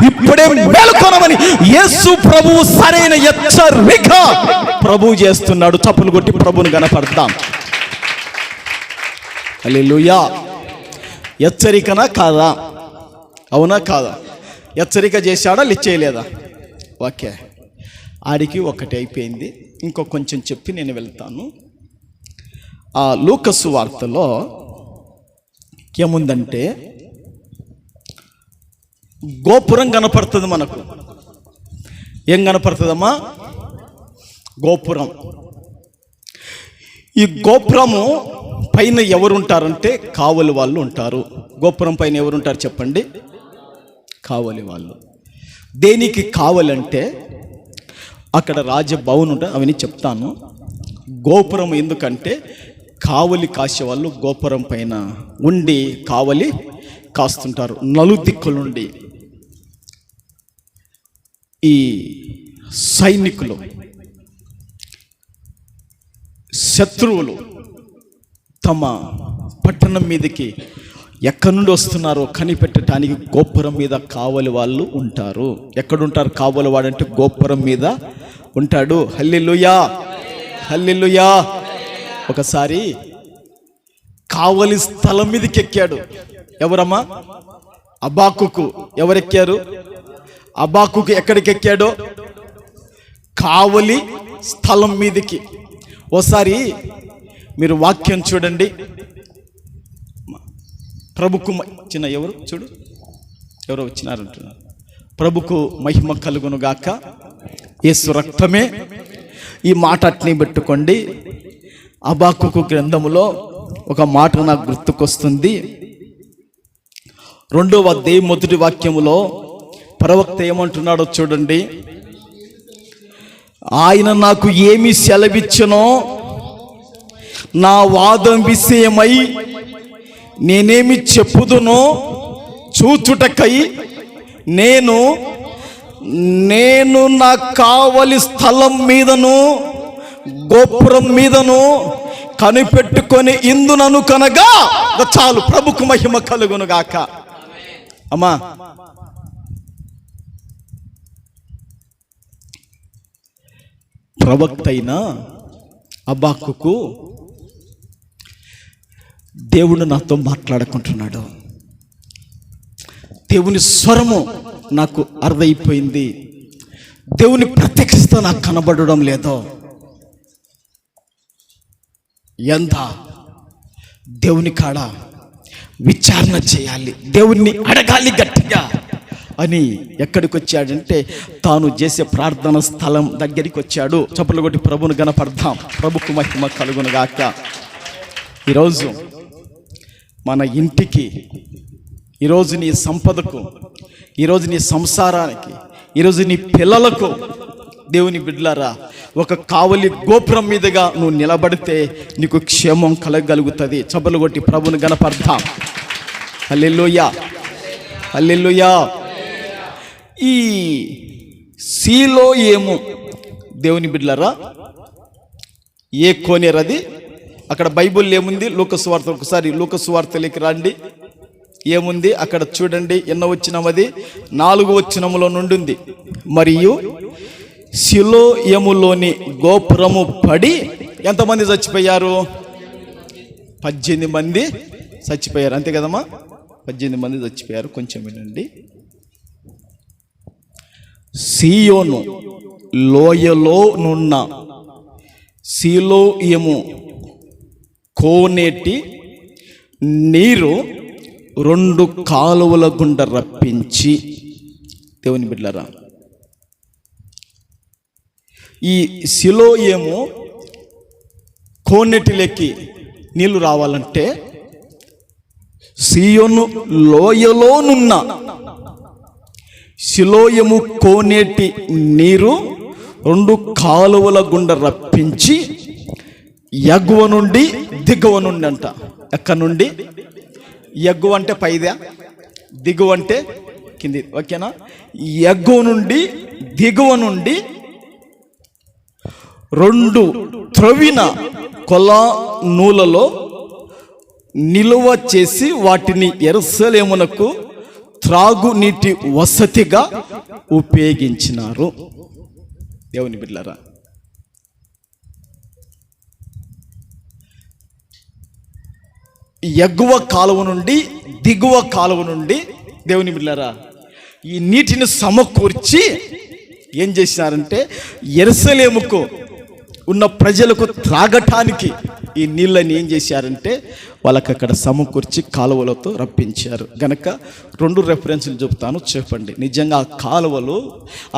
ఇప్పుడే మేలుకొనమని యేసు ప్రభువు సరైన హెచ్చరిక ప్రభువు చేస్తున్నాడు. చప్పులు కొట్టి ప్రభువుని కనపడతాం. హల్లెలూయా. హెచ్చరికనా కాదా? అవునా కాదా? హెచ్చరిక చేశాడా చేయలేదా? ఓకే, ఆడికి ఒకటి అయిపోయింది. ఇంకో కొంచెం చెప్పి నేను వెళ్తాను. ఆ లూకాసు వార్తలో ఏముందంటే గోపురం కనపడుతుంది మనకు. ఏం కనపడుతుందమ్మా? గోపురం. ఈ గోపురము పైన ఎవరుంటారంటే కావలి వాళ్ళు ఉంటారు. గోపురం పైన ఎవరుంటారు చెప్పండి? కావలి వాళ్ళు. దేనికి కావాలంటే అక్కడ రాజభవన్ ఉంటుంది, అవన్నీ చెప్తాను. గోపురం ఎందుకంటే కావలి కాసేవాళ్ళు గోపురం పైన ఉండి కావలి కాస్తుంటారు. నలుదిక్కులుండి ఈ సైనికులు, శత్రువులు తమ పట్టణం మీదకి ఎక్కడి నుండి వస్తున్నారో కనిపెట్టడానికి గోపురం మీద కావలి వాళ్ళు ఉంటారు. ఎక్కడుంటారు కావలి వాడు అంటే గోపురం మీద ఉంటాడు. హల్లెలూయా, హల్లెలూయా. ఒకసారి కావలి స్థలం మీదకి ఎక్కాడు. ఎవరమ్మా? అబాకుకు. ఎవరెక్కారు? అబాకుకు ఎక్కడికి ఎక్కాడో కావలి స్థలం మీదకి. ఓసారి మీరు వాక్యం చూడండి. ప్రభుకు చిన్న ఎవరు చూడు, ఎవరో వచ్చినారంటున్నారు. ప్రభుకు మహిమ కలుగును గాక. యేసు రక్తమే. ఈ మాట అట్నే పెట్టుకోండి. అబాకుకు గ్రంథములో ఒక మాట నాకు గుర్తుకొస్తుంది. 2వ అధ్యాయం 1వ వాక్యములో ప్రవక్త ఏమంటున్నాడో చూడండి. ఆయన నాకు ఏమి సెలవిచ్చునో నా వాదం విషయమై నేనేమి చెప్పుదునో చూచుటకై నేను నా కావలి స్థలం మీదను గోపురం మీదను కనిపెట్టుకొని ఇందునను కనగా చాలు. ప్రభుకు మహిమ కలుగును గాక. అమ్మా, ప్రవక్త అయిన అబాకుకు దేవుడు నాతో మాట్లాడుకుంటున్నాడు. దేవుని స్వరము నాకు అర్థమైపోయింది. దేవుని ప్రత్యక్షత నాకు కనబడడం లేదో. ఎంత దేవుని కాడ విచారణ చేయాలి, దేవుణ్ణి అడగాలి గట్టిగా అని ఎక్కడికి వచ్చాడంటే తాను చేసే ప్రార్థన స్థలం దగ్గరికి వచ్చాడు. చప్పట్లు కొట్టి ప్రభువును గణపడదాం. ప్రభుకు మహిమ కలుగును గాక. ఈరోజు మన ఇంటికి, ఈరోజు నీ సంపదకు, ఈరోజు నీ సంసారానికి, ఈరోజు నీ పిల్లలకు దేవుని బిడ్డలారా ఒక కావలి గోపురం మీదుగా నువ్వు నిలబడితే నీకు క్షేమం కలగలుగుతుంది. చప్పట్లు కొట్టి ప్రభువును గణపడదాం. హల్లెలూయా, హల్లెలూయా. ఈ సీలోయేము. దేవుని బిడ్డలారా, ఏ కోనేరు అది? అక్కడ బైబిల్ ఏముంది? లూకా సువార్త, ఒకసారి లూకా సువార్తలోకి రండి. ఏముంది అక్కడ చూడండి. ఎన్నో వచనం అది? 4వ వచనములో నుండి ఉంది. మరియు సిలోయములోని గోపురము పడి ఎంతమంది చచ్చిపోయారు? 18 మంది చచ్చిపోయారు. అంతే కదమ్మా? 18 మంది చచ్చిపోయారు. కొంచెం వినండి. సీయోను లోయలో నున్న సిలోయము కోనేటి నీరు 2 కాలువల గుండా రప్పించి. దేవుని బిడ్డలారా, ఈ సిలోయేము కోనేటిలోకి నీళ్లు రావాలంటే సీయోను లోయలోనున్న సిలోయము కోనేటి నీరు 2 కాలువల గుండా రప్పించి ఎగువ నుండి దిగువ నుండి అంట. ఎక్కడి నుండి? ఎగువ అంటే పైదా, దిగువ అంటే కింది. ఓకేనా? ఎగువ నుండి దిగువ నుండి 2 త్రవ్విన కొలా నూలలో నిలువ చేసి వాటిని యెరూషలేమునకు త్రాగునీటి వసతిగా ఉపయోగించినారు. దేవుని బిడ్డలారా, ఎగువ కాలువ నుండి దిగువ కాలువ నుండి, దేవుని బిడ్డలారా, ఈ నీటిని సమకూర్చి ఏం చేసినారంటే యెరూషలేముకు ఉన్న ప్రజలకు త్రాగటానికి ఈ నీళ్ళని ఏం చేశారంటే వాళ్ళకి అక్కడ సమకూర్చి కాలువలతో రప్పించారు. గనక 2 రెఫరెన్సులు చెప్తాను, చెప్పండి. నిజంగా ఆ కాలువలు,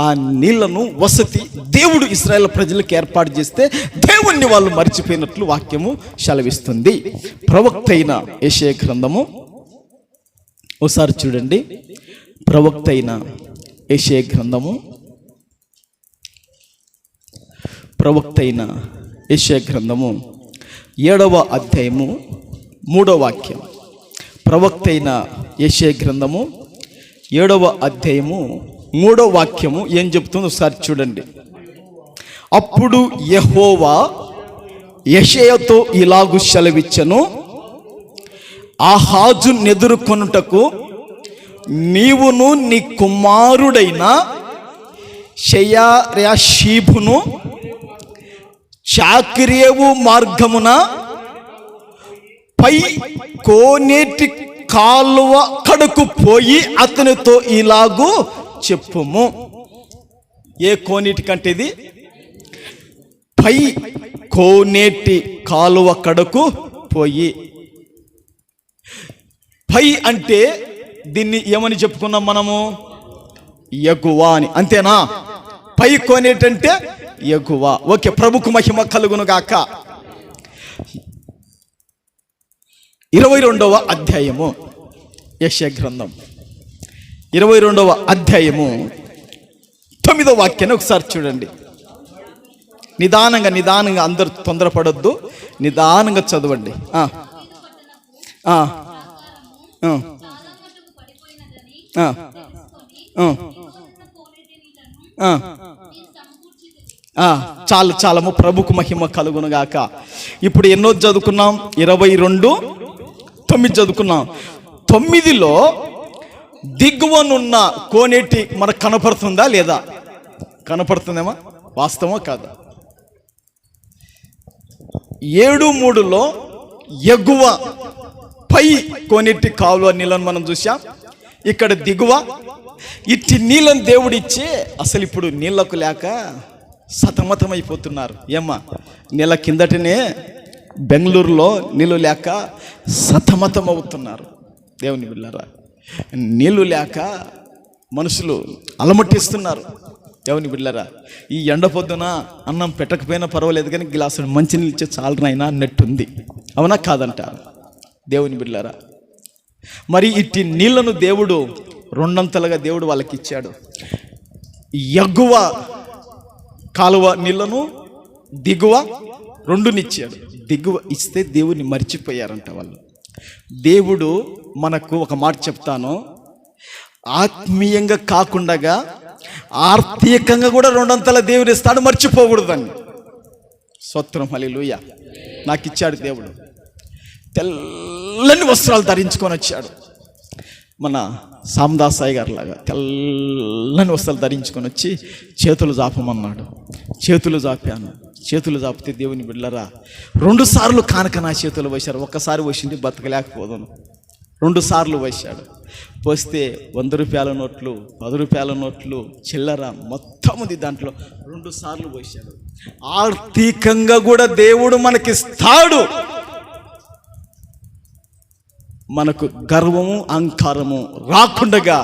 ఆ నీళ్లను వసతి దేవుడు ఇశ్రాయేల్ ప్రజలకు ఏర్పాటు చేస్తే దేవుణ్ణి వాళ్ళు మర్చిపోయినట్లు వాక్యము సెలవిస్తుంది. ప్రవక్త అయిన యెషయా గ్రంథము ఒకసారి చూడండి. ప్రవక్త అయిన యెషయా గ్రంథము, ప్రవక్త అయిన యెషయా గ్రంథము 7వ అధ్యాయము 3వ వాక్యం. ప్రవక్త అయిన యెషయా గ్రంథము 7వ అధ్యాయము 3వ వాక్యము ఏం చెప్తుందో ఒకసారి చూడండి. అప్పుడు యెహోవా యెషయాతో ఇలాగు సెలవిచ్చెను, ఆహాజును ఎదుర్కొనుటకు నీవును నీ కుమారుడైన షయర్యాషీబును చాకిరేవు మార్గమున పై కోనేటి కాలువ కడకు పోయి అతనితో ఇలాగూ చెప్పుము. ఏ కోనేటి కంటే ఇది? పై కోనేటి కాలువ కడకు పోయి. పై అంటే దీన్ని ఏమని చెప్పుకున్నాం మనము? ఎగువ అని. అంతేనా? పై కోనేటి అంటే ఎగువ. ఓకే, ప్రభుకు మహిమ కలుగును గాక. 22వ అధ్యాయము యెషయా గ్రంథం 22వ అధ్యాయము 9వ వాక్యాన్ని ఒకసారి చూడండి. నిదానంగా అందరూ తొందరపడొద్దు, నిదానంగా చదవండి. చాలము, ప్రభుకు మహిమ కలుగును గాక. ఇప్పుడు ఎన్నో చదువుకున్నాం? 22:9 చదువుకున్నాం. 9లో దిగువనున్న కోనేటి మనకు కనపడుతుందా లేదా? కనపడుతుందేమా? వాస్తవమా కాదా? 7:3లో ఎగువ పై కోనేటి కాలువ నీళ్ళను మనం చూసాం. ఇక్కడ దిగువ. ఇట్టి నీళ్ళని దేవుడిచ్చి అసలు ఇప్పుడు నీళ్లకు లేక సతమతమైపోతున్నారు. ఏమ్మా, నెల కిందటనే బెంగళూరులో నీళ్ళు లేక సతమతమవుతున్నారు. దేవుని బిడ్డలారా, నీళ్ళు లేక మనుషులు అలమటిస్తున్నారు. దేవుని బిడ్డలారా, ఈ ఎండ పొద్దున అన్నం పెట్టకపోయినా పర్వాలేదు కానీ గ్లాసుడు మంచినీళ్ళు ఇచ్చే చాలనైనా అన్నట్టుంది. అవునా కాదంట? దేవుని బిడ్డలారా, మరి ఇట్టి నీళ్లను దేవుడు 2 దేవుడు వాళ్ళకి ఇచ్చాడు. ఎగువ కాలువ నీళ్లను, దిగువ 2నిచ్చాడు. దిగువ ఇస్తే దేవుని మర్చిపోయారంట వాళ్ళు. దేవుడు మనకు ఒక మాట చెప్తాను, ఆత్మీయంగా కాకుండా ఆర్థికంగా కూడా 200 దేవుడు ఇస్తాడు, మర్చిపోకూడదండి. స్తోత్రం, హల్లెలూయా. నాకు ఇచ్చాడు దేవుడు. తెల్లని వస్త్రాలు ధరించుకొని వచ్చాడు. మన సామదాసాయి గారు లాగా తెల్లని వస్త్రాలు ధరించుకొని వచ్చి చేతులు జాపమన్నాడు. చేతులు జాపాను. చేతులు జాపితే దేవుని బిడ్డలారా 2 సార్లు కానుక నా చేతులు వేశారు. ఒక్కసారి వేసింది బతకలేకపోదాను. 2 సార్లు వేశాడు. పోస్తే 100 రూపాయల నోట్లు, 10 రూపాయల నోట్లు, చిల్లర మొత్తం ఉంది దాంట్లో. 2 సార్లు వేశాడు. ఆర్థికంగా కూడా దేవుడు మనకిస్తాడు. మనకు గర్వము అహంకారము రాకుండగా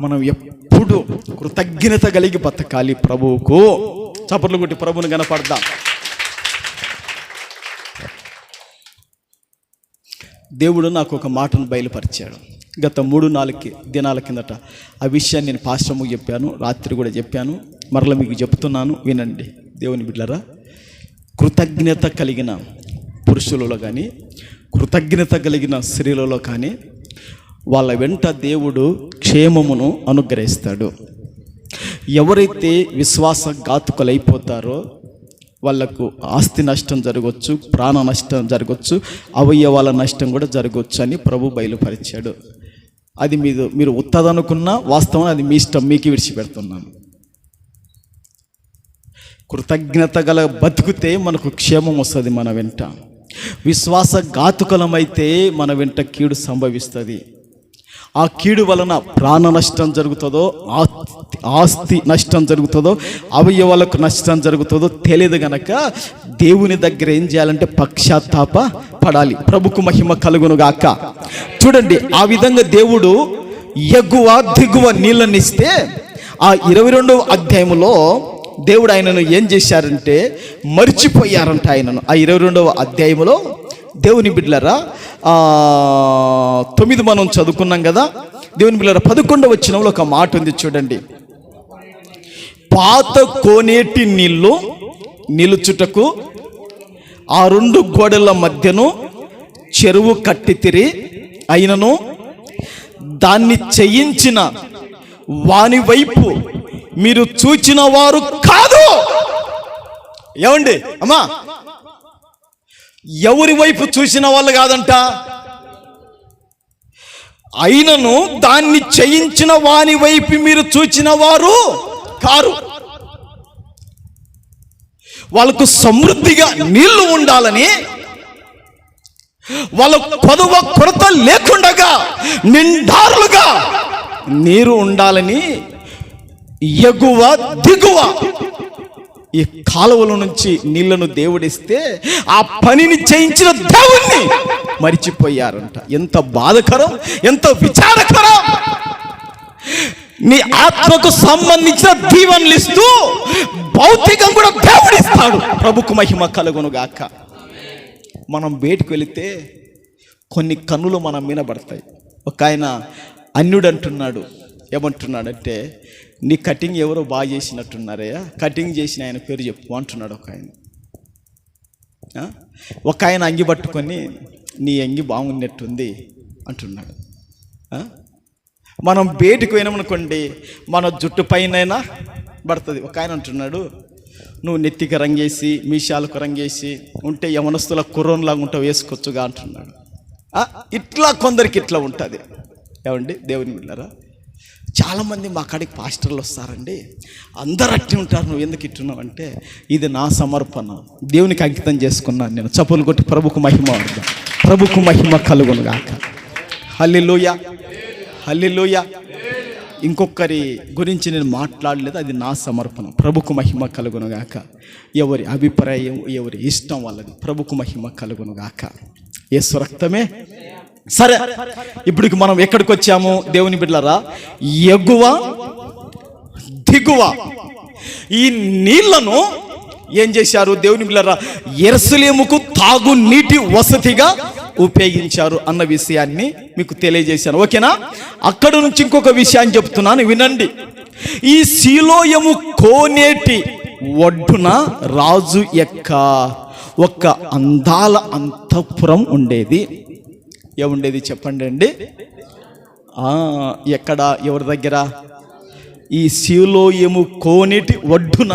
మనం ఎప్పుడు కృతజ్ఞత కలిగి బతకాలి ప్రభువుకు. చప్పట్లు కొట్టి ప్రభువుని కనపడదాం. దేవుడు నాకు ఒక మాటను బయలుపరిచాడు గత 3-4 దినాల కిందట. ఆ విషయాన్ని నేను పాస్టర్కు చెప్పాను, రాత్రి కూడా చెప్పాను, మరలా మీకు చెప్తున్నాను, వినండి దేవుని బిడ్డలారా. కృతజ్ఞత కలిగిన పురుషులలో కానీ, కృతజ్ఞత కలిగిన స్త్రీలలో కానీ వాళ్ళ వెంట దేవుడు క్షేమమును అనుగ్రహిస్తాడు. ఎవరైతే విశ్వాసఘాతుకులైపోతారో వాళ్ళకు ఆస్తి నష్టం జరగవచ్చు, ప్రాణ నష్టం జరగవచ్చు, అవయవాల నష్టం కూడా జరగవచ్చు అని ప్రభు బయలుపరిచాడు. అది మీరు ఉత్తదనుకున్న వాస్తవం, అది మీ ఇష్టం, మీకు విడిచిపెడుతున్నాను. కృతజ్ఞత గల బతుకుతే మనకు క్షేమం వస్తుంది మన వెంట. విశ్వాసఘాతుకులమైతే మన వెంట కీడు సంభవిస్తుంది. ఆ కీడు వలన ప్రాణ నష్టం జరుగుతుందో, ఆస్తి నష్టం జరుగుతుందో, అవయవాలకు నష్టం జరుగుతుందో తెలియదు గనక దేవుని దగ్గర ఏం చేయాలంటే పశ్చాత్తాప పడాలి. ప్రభుకు మహిమ కలుగునుగాక. చూడండి, ఆ విధంగా దేవుడు ఎగువ దిగువ నీళ్ళనిస్తే ఆ 22వ అధ్యాయంలో దేవుడు ఆయనను ఏం చేశారంటే మర్చిపోయారంట ఆయనను. ఆ 22వ అధ్యాయంలో దేవుని బిడ్డలారా 9 మనం చదువుకున్నాం కదా. దేవుని బిడ్డలారా 11వ వచనంలో ఒక మాట ఉంది చూడండి. పాత కోనేటి నీళ్లు నిలుచుటకు ఆ 2 గోడల మధ్యను చెరువు కట్టితిరి, అయినను దాన్ని చేయించిన వాని వైపు మీరు చూచిన వారు కాదు. ఏమండి అమ్మా, ఎవరి వైపు చూసిన వాళ్ళు కాదంట, అయినను దాన్ని చేయించిన వాని వైపు మీరు చూచిన వారు కారు. వాళ్ళకు సమృద్ధిగా నీళ్లు ఉండాలని, వాళ్ళ కొదవ కొరత లేకుండగా నిండారులుగా నీరు ఉండాలని ఎగువ దిగువ ఈ కాలువల నుంచి నీళ్లను దేవుడిస్తే ఆ పనిని చేయించిన దేవుణ్ణి మరిచిపోయారంట. ఎంత బాధకరం, ఎంత విచారకరం. నీ ఆత్మకు సంబంధించిన దీవెనలు ఇస్తూ భౌతికం కూడా దేవుడిస్తాడు. ప్రభుకు మహిమ కలుగునుగాక. మనం బయటకు వెళితే కొన్ని కన్నులు మన మీద పడతాయి. ఒక ఆయన అన్యుడు అంటున్నాడు. ఏమంటున్నాడంటే, నీ కటింగ్ ఎవరో బాగా చేసినట్టున్నారయ్యా, కటింగ్ చేసిన ఆయన పేరు చెప్పు అంటున్నాడు ఒక ఆయన. ఒక ఆయన అంగి పట్టుకొని నీ అంగి బాగున్నట్టుంది అంటున్నాడు. మనం బయటకు పోయినామనుకోండి, మన జుట్టు పైన పడుతుంది. ఒక ఆయన అంటున్నాడు, నువ్వు నెత్తికి రంగేసి మీషాలకు రంగేసి ఉంటే యవనస్తుల కుర్రోన్లాగా ఉంటావు, వేసుకోవచ్చుగా అంటున్నాడు. ఇట్లా కొందరికి ఇట్లా ఉంటుంది. ఏమండి దేవుని బిడ్డలారా, చాలామంది మా కాడికి పాస్టర్లు వస్తారండి, అందరు అట్టి ఉంటారు, నువ్వు ఎందుకు ఇట్టున్నావు అంటే, ఇది నా సమర్పణ, దేవునికి అంకితం చేసుకున్నాను నేను. చప్పులు కొట్టి ప్రభుకు మహిమ అర్థం. ప్రభుకు మహిమ కలుగునుగాక. హల్లెలూయా, హల్లెలూయా. ఇంకొకరి గురించి నేను మాట్లాడలేదు, అది నా సమర్పణ. ప్రభుకు మహిమ కలుగునుగాక. ఎవరి అభిప్రాయం, ఎవరి ఇష్టం వాళ్ళది. ప్రభుకు మహిమ కలుగునుగాక. యేసు రక్తమే. సరే, ఇప్పుడు మనం ఎక్కడికి వచ్చాము దేవుని బిడ్డలారా? ఎగువ దిగువ ఈ నీళ్లను ఏం చేశారు దేవుని బిడ్డలారా? యెరూషలేముకు తాగు నీటి వసతిగా ఉపయోగించారు అన్న విషయాన్ని మీకు తెలియజేశాను. ఓకేనా? అక్కడ నుంచి ఇంకొక విషయాన్ని చెప్తున్నాను, వినండి. ఈ సీలోయము కోనేటి ఒడ్డున రాజు యొక్క ఒక అందాల అంతఃపురం ఉండేది. ఏముండేది చెప్పండి అండి? ఎక్కడ, ఎవరి దగ్గర? ఈ సిలోయము కోనేటి ఒడ్డున,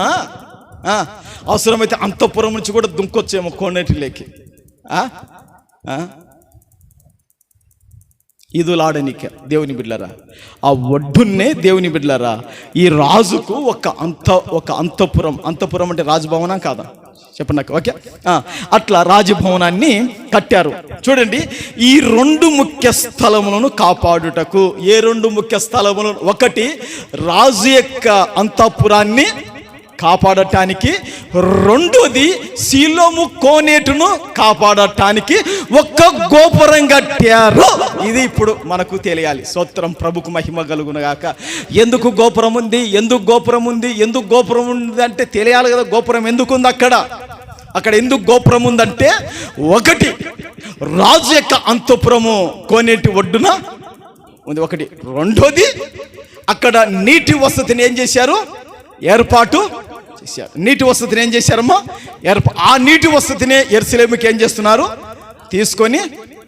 అవసరమైతే అంతఃపురం నుంచి కూడా దుంకొచ్చేమో కోనేటిలోకి. ఈదులాడనిక దేవుని బిడ్డలారా, ఆ ఒడ్డున్నే దేవుని బిడ్డలారా ఈ రాజుకు ఒక అంతఃపురం అంటే రాజభవనం కాదా చెప్పండి నాకు, ఓకే? అట్లా రాజభవనాన్ని కట్టారు. చూడండి, ఈ 2 ముఖ్య స్థలములను కాపాడుటకు. ఏ 2 ముఖ్య స్థలములను? ఒకటి రాజు యొక్క అంతఃపురాన్ని కాపాడటానికి, రెండోది సిలోము కోనేటును కాపాడటానికి ఒక గోపురం కట్టారు. ఇది ఇప్పుడు మనకు తెలియాలి. స్తోత్రం, ప్రభుకు మహిమ కలుగునుగాక. ఎందుకు గోపురం ఉంది, ఎందుకు గోపురం అంటే తెలియాలి కదా. గోపురం ఎందుకు ఉంది అక్కడ ఎందుకు గోపురం ఉందంటే, ఒకటి రాజు యొక్క అంతఃపురము కోనేటి ఒడ్డున ఉంది, ఒకటి. రెండోది అక్కడ నీటి వసతిని ఏం చేశారు? ఏర్పాటు చేశారు. నీటి వసతిని ఏం చేశారమ్మా? ఆ నీటి వసతిని యెరూషలేముకి ఏం చేస్తున్నారు? తీసుకొని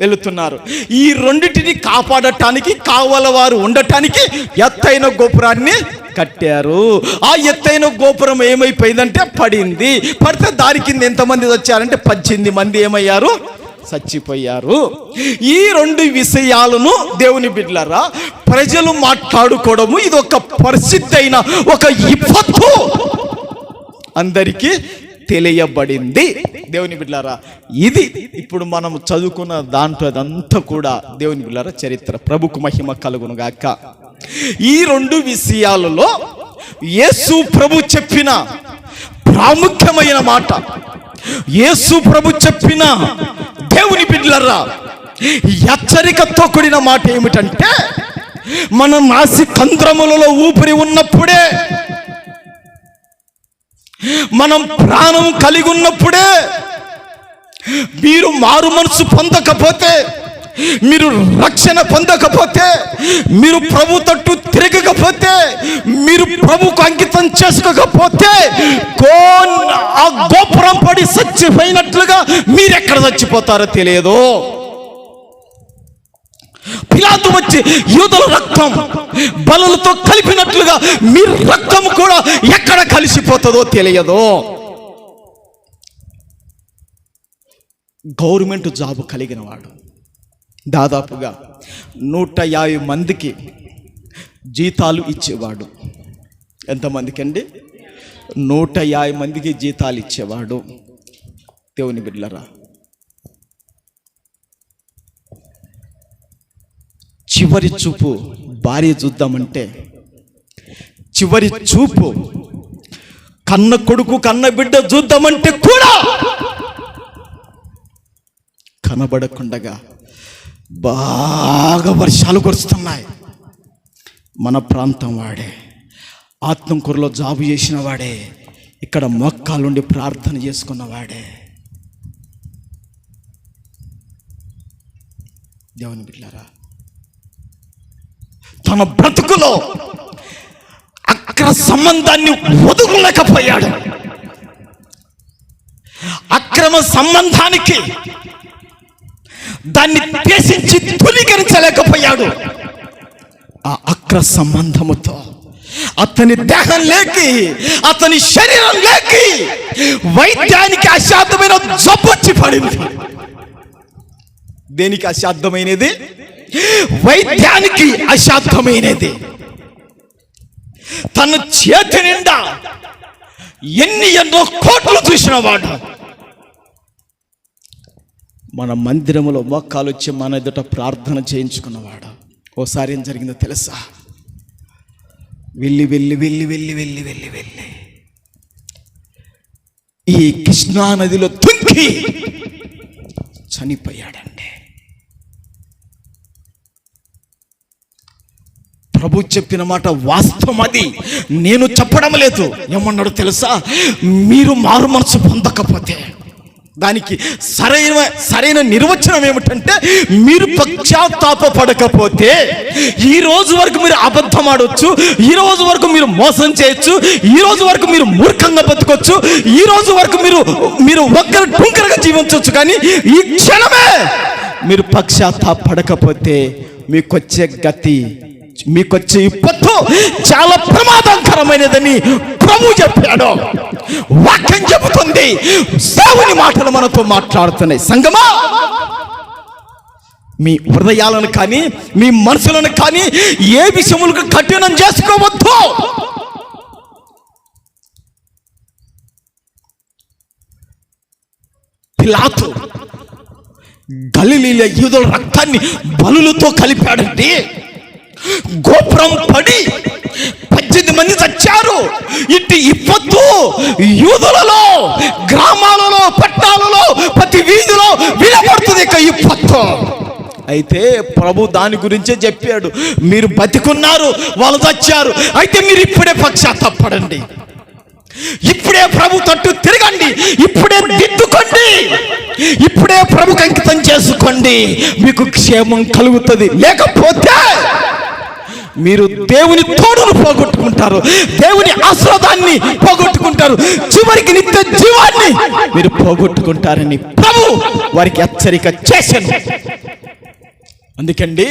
వెళుతున్నారు. ఈ రెండిటిని కాపాడటానికి, కావలవారు ఉండటానికి ఎత్తైన గోపురాన్ని కట్టారు. ఆ ఎత్తైన గోపురం ఏమైపోయిందంటే పడింది. పడితే దాని కింద ఎంతమంది వచ్చారంటే 18 మంది ఏమయ్యారు? చచ్చిపోయారు. ఈ 2 విషయాలను దేవుని బిడ్డలారా ప్రజలు మాట్లాడుకోవడము ఇది ఒక ప్రసిద్ధైన ఒక విపత్తు అందరికీ తెలియబడింది. దేవుని బిడ్డలారా, ఇది ఇప్పుడు మనం చదువుకున్న దాంట్లో అదంతా కూడా దేవుని బిడ్డలారా చరిత్ర. ప్రభుకు మహిమ కలుగును గాక. ఈ 2 విషయాలలో యేసు ప్రభు చెప్పిన ప్రాముఖ్యమైన మాట, యేసు ప్రభు చెప్పిన దేవుని బిడ్డలారా హెచ్చరికతో కూడిన మాట ఏమిటంటే, మన నాసి కంద్రములలో ఊపిరి ఉన్నప్పుడే, మనం ప్రాణం కలిగి ఉన్నప్పుడే, మీరు మారు మనసు పొందకపోతే, మీరు రక్షణ పొందకపోతే, మీరు ప్రభు తట్టు తిరగకపోతే, మీరు ప్రభుకు అంకితం చేసుకోకపోతే, ఆ గోపురం పడి చచ్చిపోయినట్లుగా మీరెక్కడ చచ్చిపోతారో తెలియదు. పిలాతు వచ్చి యూదుల రక్తం బలులతో కలిపినట్లుగా మీ రక్తం కూడా ఎక్కడ కలిసిపోతుందో తెలియదు. గవర్నమెంట్ జాబ్ కలిగిన వాడు దాదాపుగా 150 మందికి జీతాలు ఇచ్చేవాడు. ఎంతమందికి అండి? 150 మందికి జీతాలు ఇచ్చేవాడు. దేవుని బిడ్డలారా, చివరి చూపు భార్య చూద్దామంటే, చివరి చూపు కన్న కొడుకు కన్న బిడ్డ చూద్దామంటే కూడా కనబడకుండగా బాగా వర్షాలు కురుస్తున్నాయి. మన ప్రాంతం వాడే, ఆత్మకూరులో జాబు చేసిన వాడే, ఇక్కడ మొక్కాలుండి ప్రార్థన చేసుకున్నవాడే. దేవుని బిడ్డలారా, తన బ్రతుకులో అక్రమ సంబంధాన్ని వదులులేకపోయాడు. అక్రమ సంబంధానికి దాన్ని ద్వేషించి తొలగించలేకపోయాడు. ఆ అక్రమ సంబంధముతో అతని దేహం లేకి, అతని శరీరం లేకి వైద్యానికి అసాధ్యమైన జబ్బు వచ్చి పడింది. దేనికి అసాధ్యమైనది? వైద్యానికి అసాధ్యమైనది. తన చేతి నిండా ఎన్నో కోట్లు చూసిన వాడు మన మందిరములో మోకాలు వచ్చి మన ఎదుట ప్రార్థన చేయించుకున్నవాడు. ఓసారి ఏం జరిగిందో తెలుసా? వెళ్ళి వెళ్ళి వెళ్ళి వెళ్ళి వెళ్ళి వెళ్ళి వెళ్ళి ఈ కృష్ణా నదిలో తుంకి చనిపోయాడండి. ప్రభు చెప్పిన మాట వాస్తవం, అది నేను చెప్పడం లేదు. ఏమన్నాడు తెలుసా? మీరు మారు మనసు పొందకపోతే దానికి సరైన నిర్వచనం ఏమిటంటే, మీరు పశ్చాత్తాపపడకపోతే ఈ రోజు వరకు మీరు అబద్ధం ఆడవచ్చు, ఈ రోజు వరకు మీరు మోసం చేయొచ్చు, ఈ రోజు వరకు మీరు మూర్ఖంగా బతకొచ్చు, ఈ రోజు వరకు మీరు ఒక్కరు టుంకరగా జీవించవచ్చు. కానీ ఈ క్షణమే మీరు పశ్చాత్తాపడకపోతే మీకు వచ్చే గతి మీకొచ్చే విపత్తు చాలా ప్రమాదకరమైనదని ప్రభు చెప్పాడు. వాక్యం చెబుతుంది, దేవుని మాటలు మనతో మాట్లాడుతున్నాయి. సంగమా, మీ హృదయాలను కానీ మీ మనసులను కానీ ఏ విషయములకు కఠినం చేసుకోవద్దు. పిలాతు గలిలీల యూదుల రక్తాన్ని బలులతో కలిపాడండి. గోపురం పడి 18 మంది చచ్చారు. ఇటు విపత్తు యూదులలో, గ్రామాలలో, పట్టణాలలో, ప్రతి వీధిలో వినపడుతుంది ఇక విపత్తు. అయితే ప్రభు దాని గురించే చెప్పాడు, మీరు బతికున్నారు, వాళ్ళు చచ్చారు, అయితే మీరు ఇప్పుడే పశ్చాత్తాపపడండి, ఇప్పుడే ప్రభు తట్టు తిరగండి, ఇప్పుడే దిద్దుకోండి, ఇప్పుడే ప్రభుకి అంకితం చేసుకోండి, మీకు క్షేమం కలుగుతుంది. లేకపోతే మీరు దేవుని తోడును పోగొట్టుకుంటారు, దేవుని ఆశీర్వాదాన్ని పోగొట్టుకుంటారు, చివరికి నిత్య జీవాన్ని మీరు పోగొట్టుకుంటారని ప్రభు వారికి హెచ్చరిక చేశాను. అందుకండి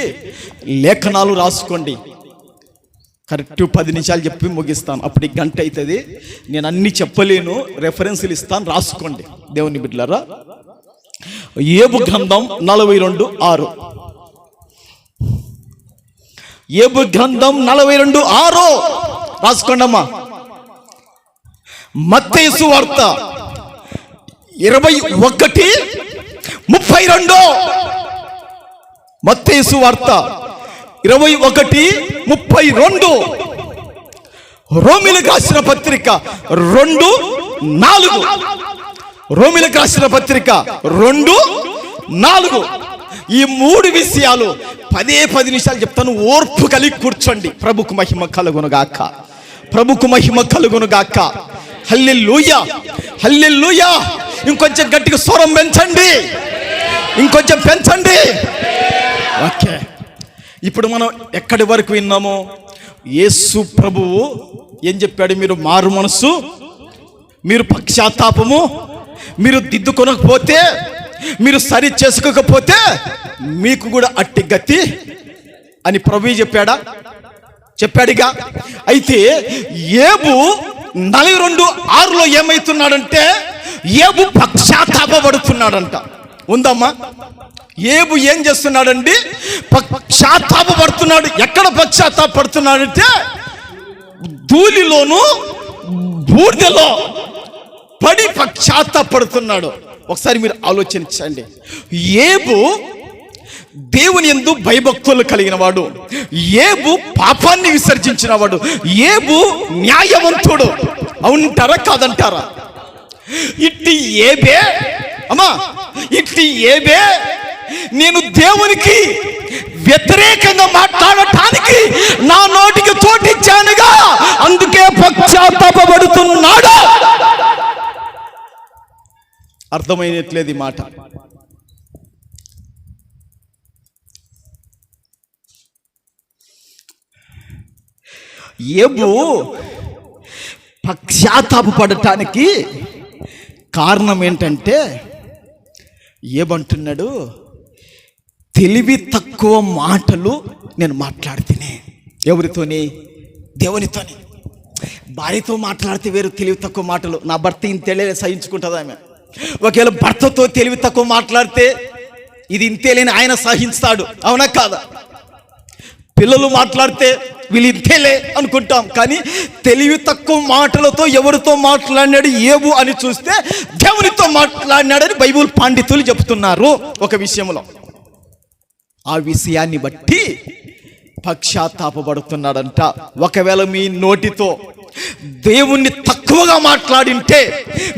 లేఖనాలు రాసుకోండి. కరెక్ట్ 10 నిమిషాలు చెప్పి ముగిస్తాను, అప్పుడు గంట అవుతుంది. నేను అన్ని చెప్పలేను, రెఫరెన్స్లు ఇస్తాను, రాసుకోండి దేవుని బిడ్డలారా. యోబు గ్రంథం 42:6. యోబు గ్రంథం 42:6 రాసుకోండి అమ్మా. మత్తయి సువార్త 21:32. మత్తయి సువార్త 21:32. రోమీయులకు రాసిన పత్రిక 2:4. రోమీయులకు రాసిన పత్రిక 2:4. ఈ 3 విషయాలు 10 నిమిషాలు చెప్తాను, ఓర్పు కలిగి కూర్చోండి. ప్రభుకు మహిమ కలుగునుగాక, ప్రభుకు మహిమ కలుగునుగాక. హల్లెలూయా, హల్లెలూయా. ఇంకొంచెం గట్టిగా స్వరం పెంచండి, ఇంకొంచెం పెంచండి. ఓకే, ఇప్పుడు మనం ఎక్కడి వరకు విన్నాము? యేసు ప్రభువు ఏం చెప్పాడు? మీరు మారు మనసు, మీరు పశ్చాత్తాపము, మీరు దిద్దుకొనకపోతే, మీరు సరి చేసుకోకపోతే మీకు కూడా అట్టి గతి అని ప్రభు చెప్పాడా? చెప్పాడుగా. అయితే యోబు 42:6లో ఏమైతున్నాడంటే, యోబు పశ్చాత్తాపపడుతున్నాడంట. ఉందమ్మా, యోబు ఏం చేస్తున్నాడండి? పశ్చాత్తాపపడుతున్నాడు. ఎక్కడ పశ్చాత్తాపడుతున్నాడంటే, ధూళిలోను బూడిదలో పడి పశ్చాత్తాపడుతున్నాడు. ఒకసారి మీరు ఆలోచించండి. యోబు దేవుని యందు భయభక్తులు కలిగిన వాడు, యోబు పాపాన్ని విసర్జించిన వాడు, యోబు న్యాయవంతుడు. అవునంటారా కాదంటారా? ఇట్టి యోబే అమ్మా, ఇట్టి యోబే నేను దేవునికి వ్యతిరేకంగా మాట్లాడటానికి నా నోటికి చోటిచ్చానుగా, అందుకే పశ్చాత్తాపపడుతున్నాడు. అర్థమైనట్లేదు ఈ మాట. యోబు పశ్చాత్తాపపడటానికి కారణం ఏంటంటే, ఏమంటున్నాడు? తెలివి తక్కువ మాటలు నేను మాట్లాడితేనే. ఎవరితోని? దేవునితోని. భార్యతో మాట్లాడితే వేరు తెలివి తక్కువ మాటలు. నా భర్త ఇంతేలే సహించుకుంటుంది ఆమె. ఒకవేళ భర్తతో తెలివి తక్కువ మాట్లాడితే ఇది ఇంతేలేని ఆయన సహిస్తాడు. అవునా కాదా? పిల్లలు మాట్లాడితే వీళ్ళు ఇంతేలే అనుకుంటాం, కానీ తెలివి తక్కువ మాటలతో ఎవరితో మాట్లాడినాడు యోబు అని చూస్తే దేవునితో మాట్లాడినాడని బైబిల్ పండితులు చెప్తున్నారు ఒక విషయంలో. ఆ విషయాన్ని బట్టి పశ్చాత్తాపపడుతున్నాడంట. ఒకవేళ మీ నోటితో దేవుణ్ణి తక్కువగా మాట్లాడింటే,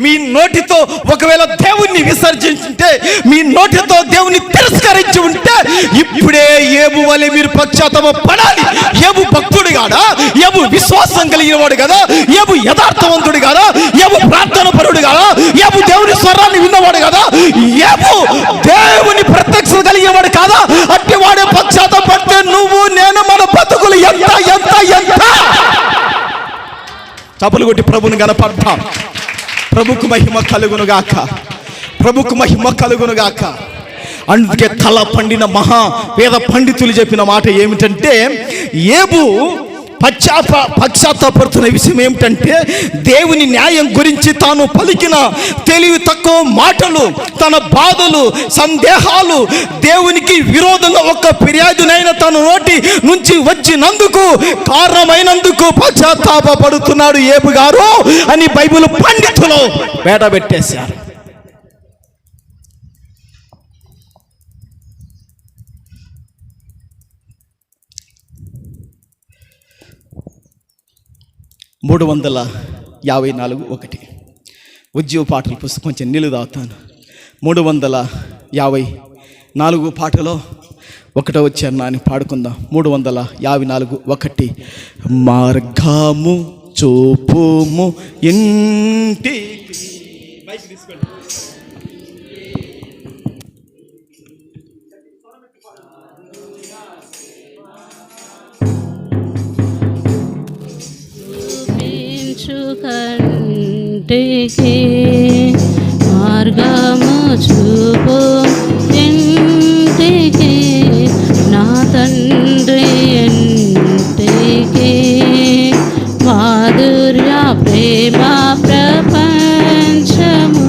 మీ నోటితో ఒకవేళ దేవుణ్ణి విసర్జించుంటే, మీ నోటితో దేవుని తిరస్కరించి ఉంటే, ఇప్పుడే యోబు వలె మీరు పశ్చాత్తాపపడాలి. యోబు భక్తుడు కాదా? యోబు విశ్వాసం కలిగిన వాడు కదా? యోబు యథార్థవంతుడు కాదా? యోబు ప్రార్థన పరుడు కాదా? యోబు దేవుని స్వరాన్ని విన్నవాడు కదా? యోబు దేవుని ప్రత్యక్షత కలిగిన వాడు కాదా? అట్టి వాడే పశ్చాత్తాపడితే నువ్వు నేను మన బతుకులు ఎంత ఎంత ఎంత. చప్పలు కొట్టి ప్రభుని గణపడతాం. ప్రభుకు మహిమ కలుగునుగాక, ప్రభుకు మహిమ కలుగునుగాక. అందుకే తల పండిన మహా వేద పండితులు చెప్పిన మాట ఏమిటంటే, ఏబు పశ్చాత్తాపడుతున్న విషయం ఏమిటంటే, దేవుని న్యాయం గురించి తాను పలికిన తెలివి తక్కువ మాటలు, తన బాధలు, సందేహాలు, దేవునికి విరోధంగా ఒక్క ఫిర్యాదునైనా తన నోటి నుంచి వచ్చినందుకు, కారణమైనందుకు పశ్చాత్తాపడుతున్నాడు ఏబు గారు అని బైబిల్ పండితులు బేట పెట్టేశారు. మూడు 354 ఉద్యోగ పాటల పుస్తకం, కొంచెం నీళ్ళు తాగుతాను. 354 పాటలో ఒకటో వచ్చాను అని పాడుకుందాం. 354 మార్గము చూపుము ఇంటి కంటికి మార్గము చూపు ఇంటికి, నా తండ్రి ఇంటికి, మాధుర్య ప్రేమ ప్రపంచము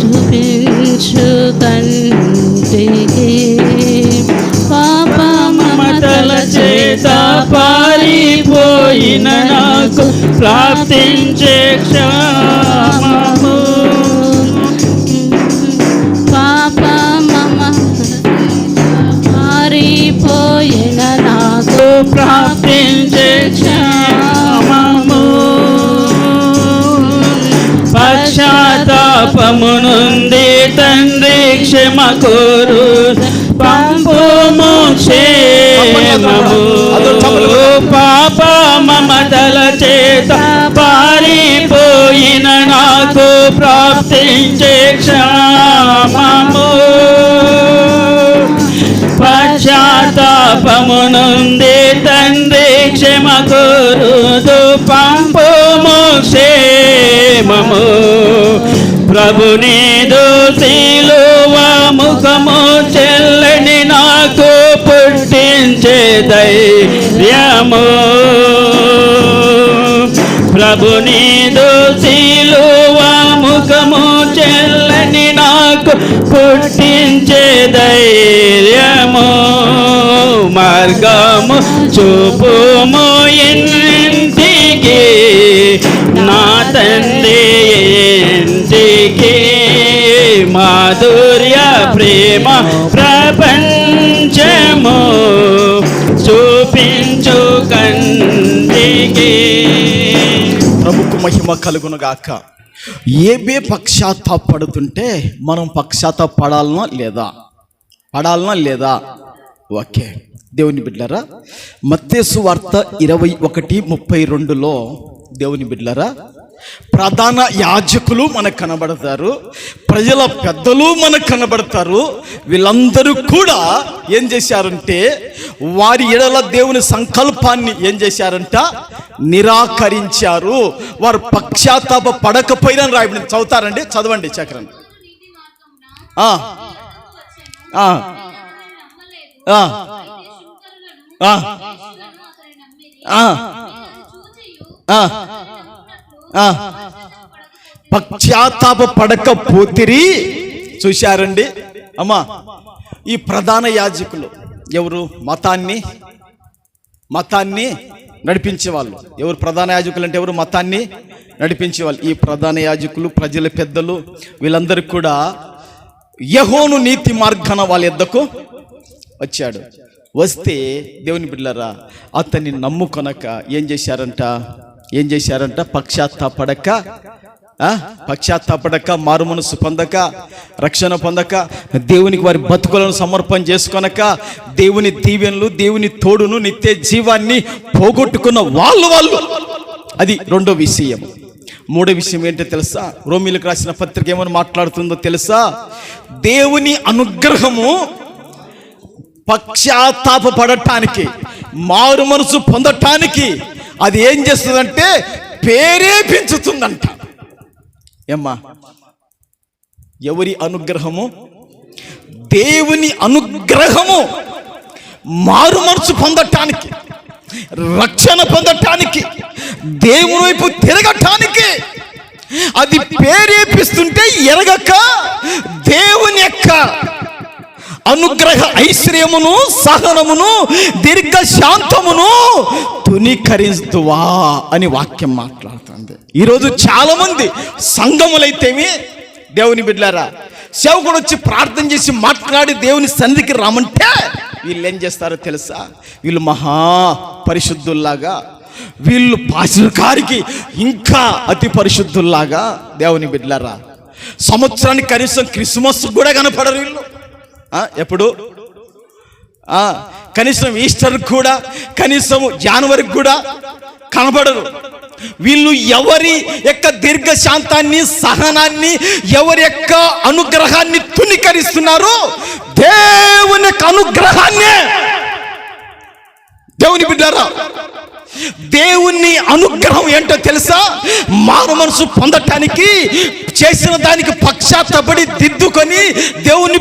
చూపించు కంటికి, పాప మమతల చేత పారిపోయిన నాకు ప్రాప్తించే క్షేమము, పాప పారిపోయిన నాకు ప్రాప్తించే క్షేమము, పశ్చాత్తాపము నుండి తండ్రి క్షమ కోరు పంపుము క్షేమము, పాప మమతల చేత పారిపోయిన నాకు ప్రాప్తించే క్షేమము, పశ్చాత్తాపము నుండి తండ్రి క్షమ కోరు పంపుము క్షేమము, ప్రభుని దోసిలువ ముఖము చెల్లని నాకు పుట్టించే ధైర్యము, ప్రభుని దోసిలువ ముఖము చెల్లని నాకు పుట్టించే ధైర్యము, మార్గము చూపుము ఇంటికి, నా తండ్రి ఇంటికి, మాధుర్య ప్రేమ ప్రపంచము చూపించు కంటికి. ప్రభుకు మహిమ కలుగునుగాక. ఏబే పశ్చాత్తాపడుతుంటే మనం పశ్చాత్తాపడాలనా లేదా? ఓకే దేవుని బిడ్డలారా, మత్తయి సువార్త 21:32 దేవుని బిడ్డలారా, ప్రధాన యాజకులు మనకు కనబడతారు, ప్రజల పెద్దలు మనకు కనబడతారు. వీళ్ళందరూ కూడా ఏం చేశారంటే, వారి ఎడల దేవుని సంకల్పాన్ని ఏం చేశారంట, నిరాకరించారు. వారు పశ్చాత్తాప పడకపోయినా రాయబడి. చదువుతారండి, చదవండి చక్రం. పశ్చాత్తాప పడకపోతిరి. చూశారండి అమ్మా, ఈ ప్రధాన యాజకులు ఎవరు? మతాన్ని నడిపించే వాళ్ళు. ఎవరు ప్రధాన యాజకులు అంటే ఎవరు? మతాన్ని నడిపించే వాళ్ళు. ఈ ప్రధాన యాజకులు, ప్రజల పెద్దలు, వీళ్ళందరూ కూడా యెహోను నీతి మార్గాన వాళ్ళ యొద్దకు వచ్చాడు. వస్తే దేవుని బిడ్డలారా, అతన్ని నమ్ముకొనక ఏం చేశారంట, పశ్చాత్తాపడక, మారు మనసు పొందక, రక్షణ పొందక, దేవునికి వారి బతుకులను సమర్పణ చేసుకొనక, దేవుని దీవెనలు, దేవుని తోడును, నిత్య జీవాన్ని పోగొట్టుకున్న వాళ్ళు. అది రెండో విషయం. మూడో విషయం ఏంటో తెలుసా? రోమీలకు రాసిన పత్రిక ఏమని మాట్లాడుతుందో తెలుసా? దేవుని అనుగ్రహము పశ్చాత్తాపడటానికి, మారు మనసు పొందటానికి అది ఏం చేస్తుందంటే ప్రేరేపించుతుందంట. ఏమ్మా, ఎవరి అనుగ్రహము? దేవుని అనుగ్రహము మారు మనసు పొందటానికి, రక్షణ పొందటానికి, దేవుని వైపు తిరగటానికి అది ప్రేరేపిస్తుంటే ఎరగక దేవుని యొక్క అనుగ్రహ ఐశ్వర్యమును, సహనమును, దీర్ఘ శాంతమును తునీకరిస్తువా అని వాక్యం మాట్లాడుతుంది. ఈరోజు చాలా మంది సంఘములైతేమి, దేవుని బిడ్డలారా, సేవకుడు వచ్చి ప్రార్థన చేసి మాట్లాడి దేవుని సన్నిధికి రామంటే వీళ్ళు ఏం చేస్తారో తెలుసా? వీళ్ళు మహా పరిశుద్ధుల్లాగా, వీళ్ళు పాశకారికి ఇంకా అతి పరిశుద్ధుల్లాగా. దేవుని బిడ్డలారా, సంవత్సరానికి కనీసం క్రిస్మస్ కూడా కనపడరు వీళ్ళు. ఎప్పుడు కనీసం ఈస్టర్ కూడా, కనీసం జనవరికి కూడా కనపడరు. వీళ్ళు ఎవరి యొక్క దీర్ఘశాంతాన్ని, సహనాన్ని, ఎవరి యొక్క అనుగ్రహాన్ని తునీకరిస్తున్నారు? దేవుని యొక్క అనుగ్రహాన్ని. దేవుని బిడ్డారా, దేవుని అనుగ్రహం ఏంటో తెలుసా? మారు మనసు పొందటానికి, చేసిన దానికి పశ్చాత్తపడి దిద్దుకొని దేవుని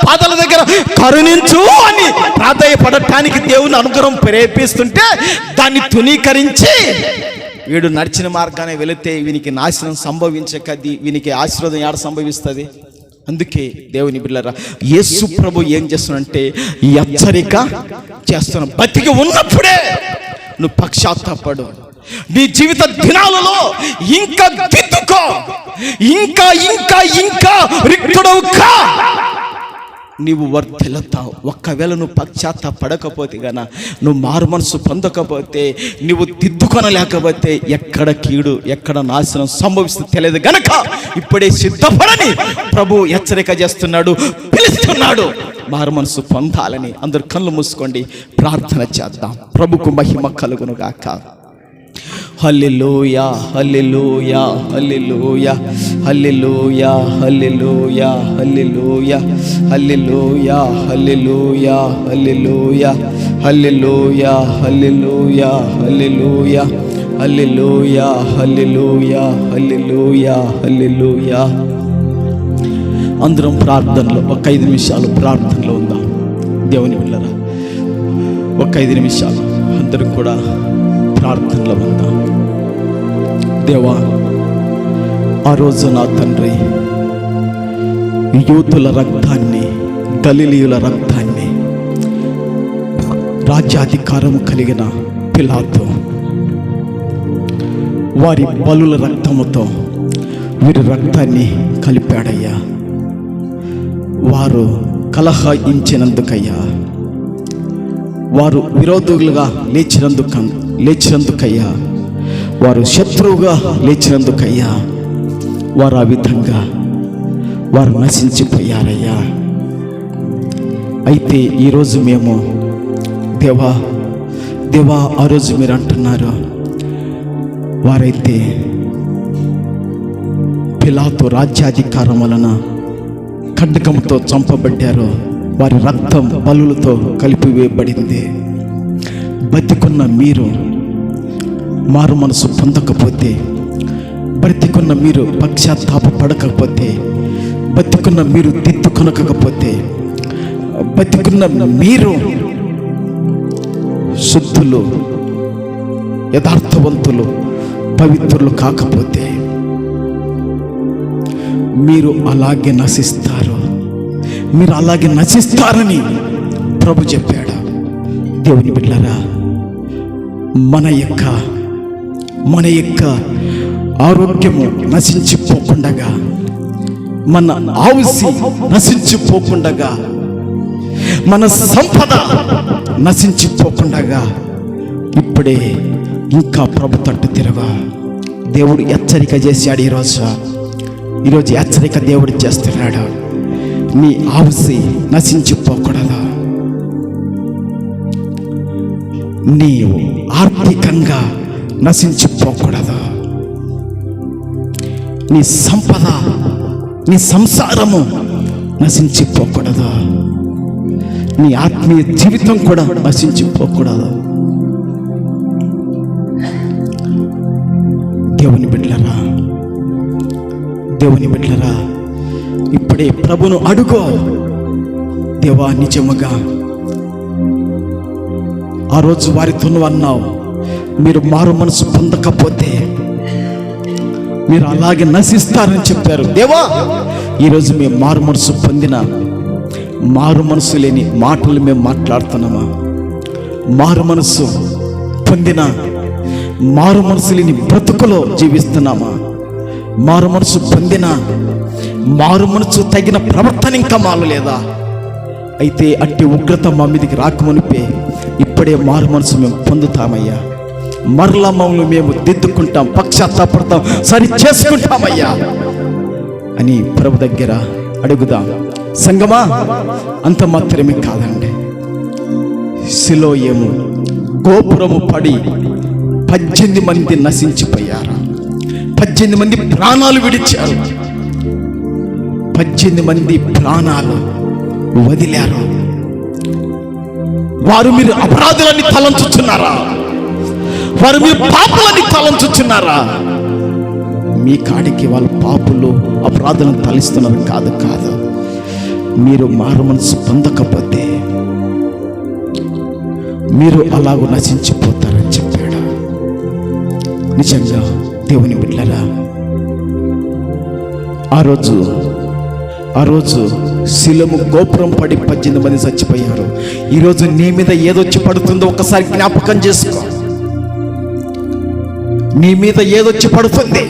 పాదాల దగ్గర కరుణించు అని ప్రాధాయపడటానికి దేవుని అనుగ్రహం ప్రేరేపిస్తుంటే దాన్ని తునీకరించి వీడు నడిచిన మార్గానే వెళితే వీనికి నాశనం సంభవించకది, వీనికి ఆశీర్వాదం ఏడ సంభవిస్తుంది? అందుకే దేవుని బిడ్డలారా, యేసు ప్రభు ఏం చేస్తున్నాడంటే హెచ్చరిక చేస్తున్నాడు. బతికి ఉన్నప్పుడే నువ్వు పశ్చాత్తాపడు. నీ జీవిత దినాలలో ఇంకా దిద్దుకో, ఇంకా ఇంకా ఇంకా రిక్తుడవు కా, నీవు వర్ధిల్లుతావు. ఒక్కవేళ నువ్వు పశ్చాత్తాపడకపోతే గన, నువ్వు మారు మనసు పొందకపోతే, నువ్వు దిద్దుకొనలేకపోతే ఎక్కడ కీడు, ఎక్కడ నాశనం సంభవిస్తుంది తెలియదు గనక ఇప్పుడే సిద్ధపడని ప్రభు హెచ్చరిక చేస్తున్నాడు, పిలుస్తున్నాడు. మారు మనసు పొందాలని అందరు కళ్ళు మూసుకోండి, ప్రార్థన చేద్దాం. ప్రభుకు మహిమ కలుగును గాక. హల్లెలూయా, హల్లెలూయా, హల్లెలూయా, హల్లెలూయా, హల్లెలూయా, హల్లెలూయా, హల్లెలూయా, హల్లెలూయా, హల్లెలూయా, హల్లెలూయా, హల్లెలూయా, హల్లెలూయా, హల్లెలూయా, హల్లెలూయా, హల్లెలూయా, హల్లెలూయా. అందరం ప్రార్థనలో ఒక 5 నిమిషాలు ప్రార్థనలో ఉందాం. దేవుని బిడ్డలారా, ఒక 5 నిమిషాలు అందరం కూడా ప్రార్థనలో ఉందాం. దేవా, ఆ రోజు నా తండ్రి యూదుల రక్తాన్ని, గలిలీయుల రక్తాన్ని, రాజ్యాధికారం కలిగిన పిలాతు వారి బలుల రక్తముతో వీరి రక్తాన్ని కలిపాడయ్యా. వారు కలహించినందుకయ్యా, వారు విరోధులుగా లేచినందుకయ్యా, వారు శత్రువుగా లేచినందుకయ్యా, వారు ఆ విధంగా వారు నశించిపోయారయ్యా. అయితే ఈరోజు మేము దేవా ఆ రోజు మీరు అంటున్నారు, వారైతే పిలాతు రాజ్యాధికారం వలన ఖడ్గంతో చంపబడ్డారు, వారి రక్తం బలులతో కలిపివేయబడింది. బతికున్న మీరు మారు మనసు పొందకపోతే, బ్రతికున్న మీరు పశ్చాత్తాప పడకపోతే, బతికున్న మీరు దిద్దుకొనకపోతే, బతికున్న మీరు శుద్ధులు, యథార్థవంతులు, పవిత్రులు కాకపోతే మీరు అలాగే నశిస్తారు. మీరు అలాగే నశిస్తారని ప్రభు చెప్పాడు. దేవుని బిడ్డలారా, మన యొక్క ఆరోగ్యము నశించిపోకుండగా, మన ఆవుసి నశించిపోకుండగా, మన సంపద నశించిపోకుండగా ఇప్పుడే ఇంకా ప్రభు తట్టు తిరగా. దేవుడు హెచ్చరిక చేశాడు. ఈరోజు హెచ్చరిక దేవుడు చేస్తున్నాడు. నీ ఆవుసి నశించిపోకూడదు. నీవు ఆర్థికంగా నశించిపోకూడదు. నీ సంపద, నీ సంసారము నశించిపోకూడదు. నీ ఆత్మీయ జీవితం కూడా నశించిపోకూడదు. దేవుని బిడ్డలారా, ఇప్పుడే ప్రభును అడుగో. దేవా, నిజముగా ఆ రోజు వారితో అన్నావు, మీరు మారు మనసు పొందకపోతే మీరు అలాగే నశిస్తారని చెప్పారు. దేవా, ఈరోజు మేము మారు మనసు పొందిన, మారు మనసు లేని మాటలు మేము మాట్లాడుతున్నామా? మారు మనసు పొందిన, మారు మనసు లేని బ్రతుకులో జీవిస్తున్నామా? మారు మనసు పొందిన, మారు మనసు తగిన ప్రవర్తన ఇంకా మాలో లేదా? అయితే అట్టి ఉగ్రత మా మీదకి రాకమునిపే ఇప్పుడే మారు మనసు మేము పొందుతామయ్యా. మరలా మమ్మల్ని మేము దిద్దుకుంటాం, పశ్చాత్తాపడతాం, సరి చేసుకుంటామయ్యా అని ప్రభు దగ్గర అడుగుదాం. సంగమా, అంత మాత్రమే కాదండి, సిలోయము గోపురము పడి 18 మంది నశించిపోయారు. 18 మంది ప్రాణాలు విడిచారు. 18 మంది ప్రాణాలు వదిలారు. వారు మీరు అపరాధులని తలంచుచున్నారా? వారు మీరు పాపులని తలంచుచున్నారా? మీ కాడికి వాళ్ళు పాపులు అపరాధులను తలిస్తున్నారు. కాదు, మీరు మారు మనసు పొందకపోతే మీరు అలాగూ నశించిపోతారని చెప్పాడు. నిజంగా దేవుని బిడ్డలారా, ఆ రోజు శిలము గోపురం పడి 18 మంది చచ్చిపోయారు. ఈరోజు నీ మీద ఏదొచ్చి పడుతుందో ఒకసారి జ్ఞాపకం చేసుకో. నీ మీద ఏదొచ్చి పడుతుంది?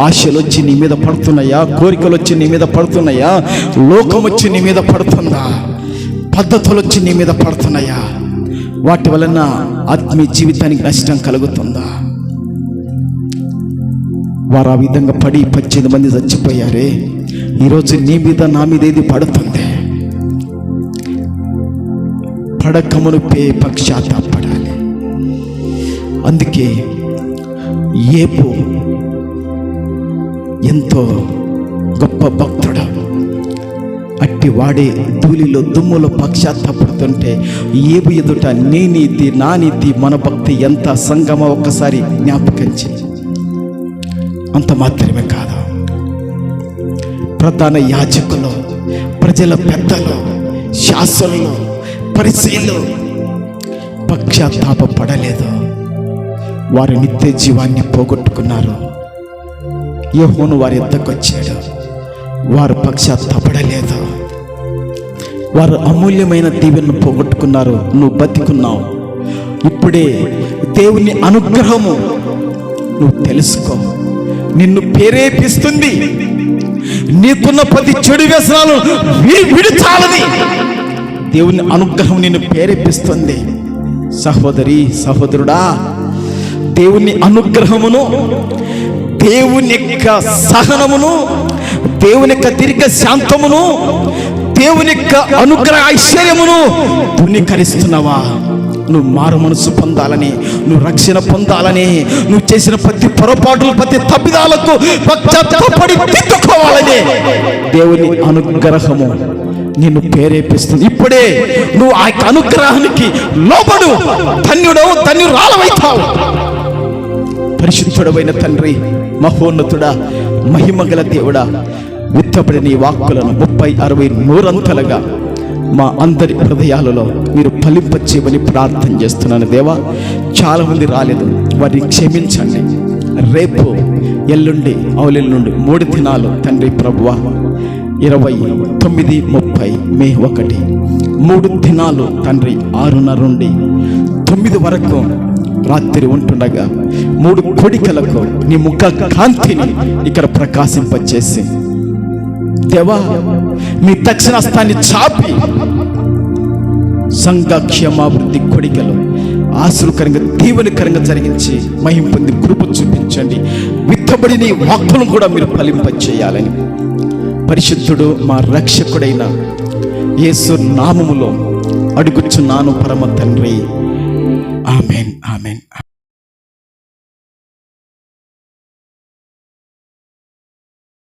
ఆశలు వచ్చి నీ మీద పడుతున్నాయా? కోరికలు వచ్చి నీ మీద పడుతున్నాయా? లోకం వచ్చి నీ మీద పడుతుందా? పద్ధతులు వచ్చి నీ మీద పడుతున్నాయా? వాటి వలన ఆత్మీయ జీవితానికి నష్టం కలుగుతుందా? వారు ఆ విధంగా పడి 18 మంది చచ్చిపోయారే. ఈరోజు నీ మీద, నా మీద ఏది పడుతుంది? పడకమునుపే పశ్చాత్తాపడాలి. అందుకే యేపు ఎంతో గొప్ప భక్తుడు. అట్టి వాడే ధూళిలో దుమ్ములో పశ్చాత్తాపడుతుంటే యేపు ఎదుట నీ నీతి, నా నీతి, మన భక్తి ఎంత సంగమో ఒక్కసారి జ్ఞాపకం చేయి. అంత మాత్రమే కాదు, ప్రధాన యాజకులు, ప్రజల పెద్దలు, శాస్త్రులు, పరిసయ్యులు పశ్చాత్తాపపడలేదు. వారు నిత్య జీవాన్ని పోగొట్టుకున్నారు. యెహోవా వారి యొద్దకు వచ్చాడు. వారు పశ్చాత్తాపడలేదు. వారు అమూల్యమైన దీవెనను పోగొట్టుకున్నారు. నువ్వు బతికున్నావు. ఇప్పుడే దేవుని అనుగ్రహము నువ్వు తెలుసుకో. నిన్ను ప్రేరేపిస్తుంది. నీకున్న ప్రతి చెడు వ్యసనాలు విడిచాలని దేవుని అనుగ్రహం నిన్ను ప్రేరేపిస్తుంది. సహోదరి, సహోదరుడా, దేవుని అనుగ్రహమును, దేవుని యొక్క సహనమును, దేవుని యొక్క దీర్ఘ శాంతమును, దేవుని యొక్క అనుగ్రహ ఐశ్వర్యమును ధృవీకరిస్తున్నావా? నువ్వు మారు మనసు పొందాలని, నువ్వు రక్షణ పొందాలని, నువ్వు చేసిన ప్రతి పొరపాటులు, ప్రతి తప్పిదాలకు పశ్చాత్తాపడి దిద్దుకోవాలని దేవుని అనుగ్రహము నిన్ను ప్రేరేపిస్తుంది. ఇప్పుడే నువ్వు ఆ అనుగ్రహానికి లోబడు. ధన్యుడవు, ధన్యురాలవైతావు. పరిశుద్ధుడవైన తండ్రి, మహోన్నతుడా, మహిమగల దేవుడా, విత్తబడిన ఈ వాక్కులను 30, 60, 100 మా అందరి హృదయాలలో మీరు ఫలింపచేయమని ప్రార్థన చేస్తున్నాను. దేవా, చాలా మంది రాలేదు, వారిని క్షమించండి. రేపు, ఎల్లుండి, అవలెల్లుండి 3 దినాలు తండ్రి ప్రభువా, 29, 30, మే 1, 3 దినాలు తండ్రి 6:30 నుండి 9 వరకు రాత్రి ఉంటుండగా 3 కోడికలకు నీ ముఖ కాంతిని ఇక్కడ ప్రకాశింపచేసి దేవా, మీ దక్షిణాస్తాన్ని చాపి సంఘ క్షేమాభివృద్ధి కొడికలు ఆశీర్వకరంగా, దీవెనకరంగా జరిగించి మహిమ పొంది కృప చూపించండి. విత్తబడిన వాక్కులను కూడా మీరు ఫలింపచేయాలని పరిశుద్ధుడు, మా రక్షకుడైన యేసు నామములో అడుగుచున్నాను పరమ తండ్రి. Amen, amen.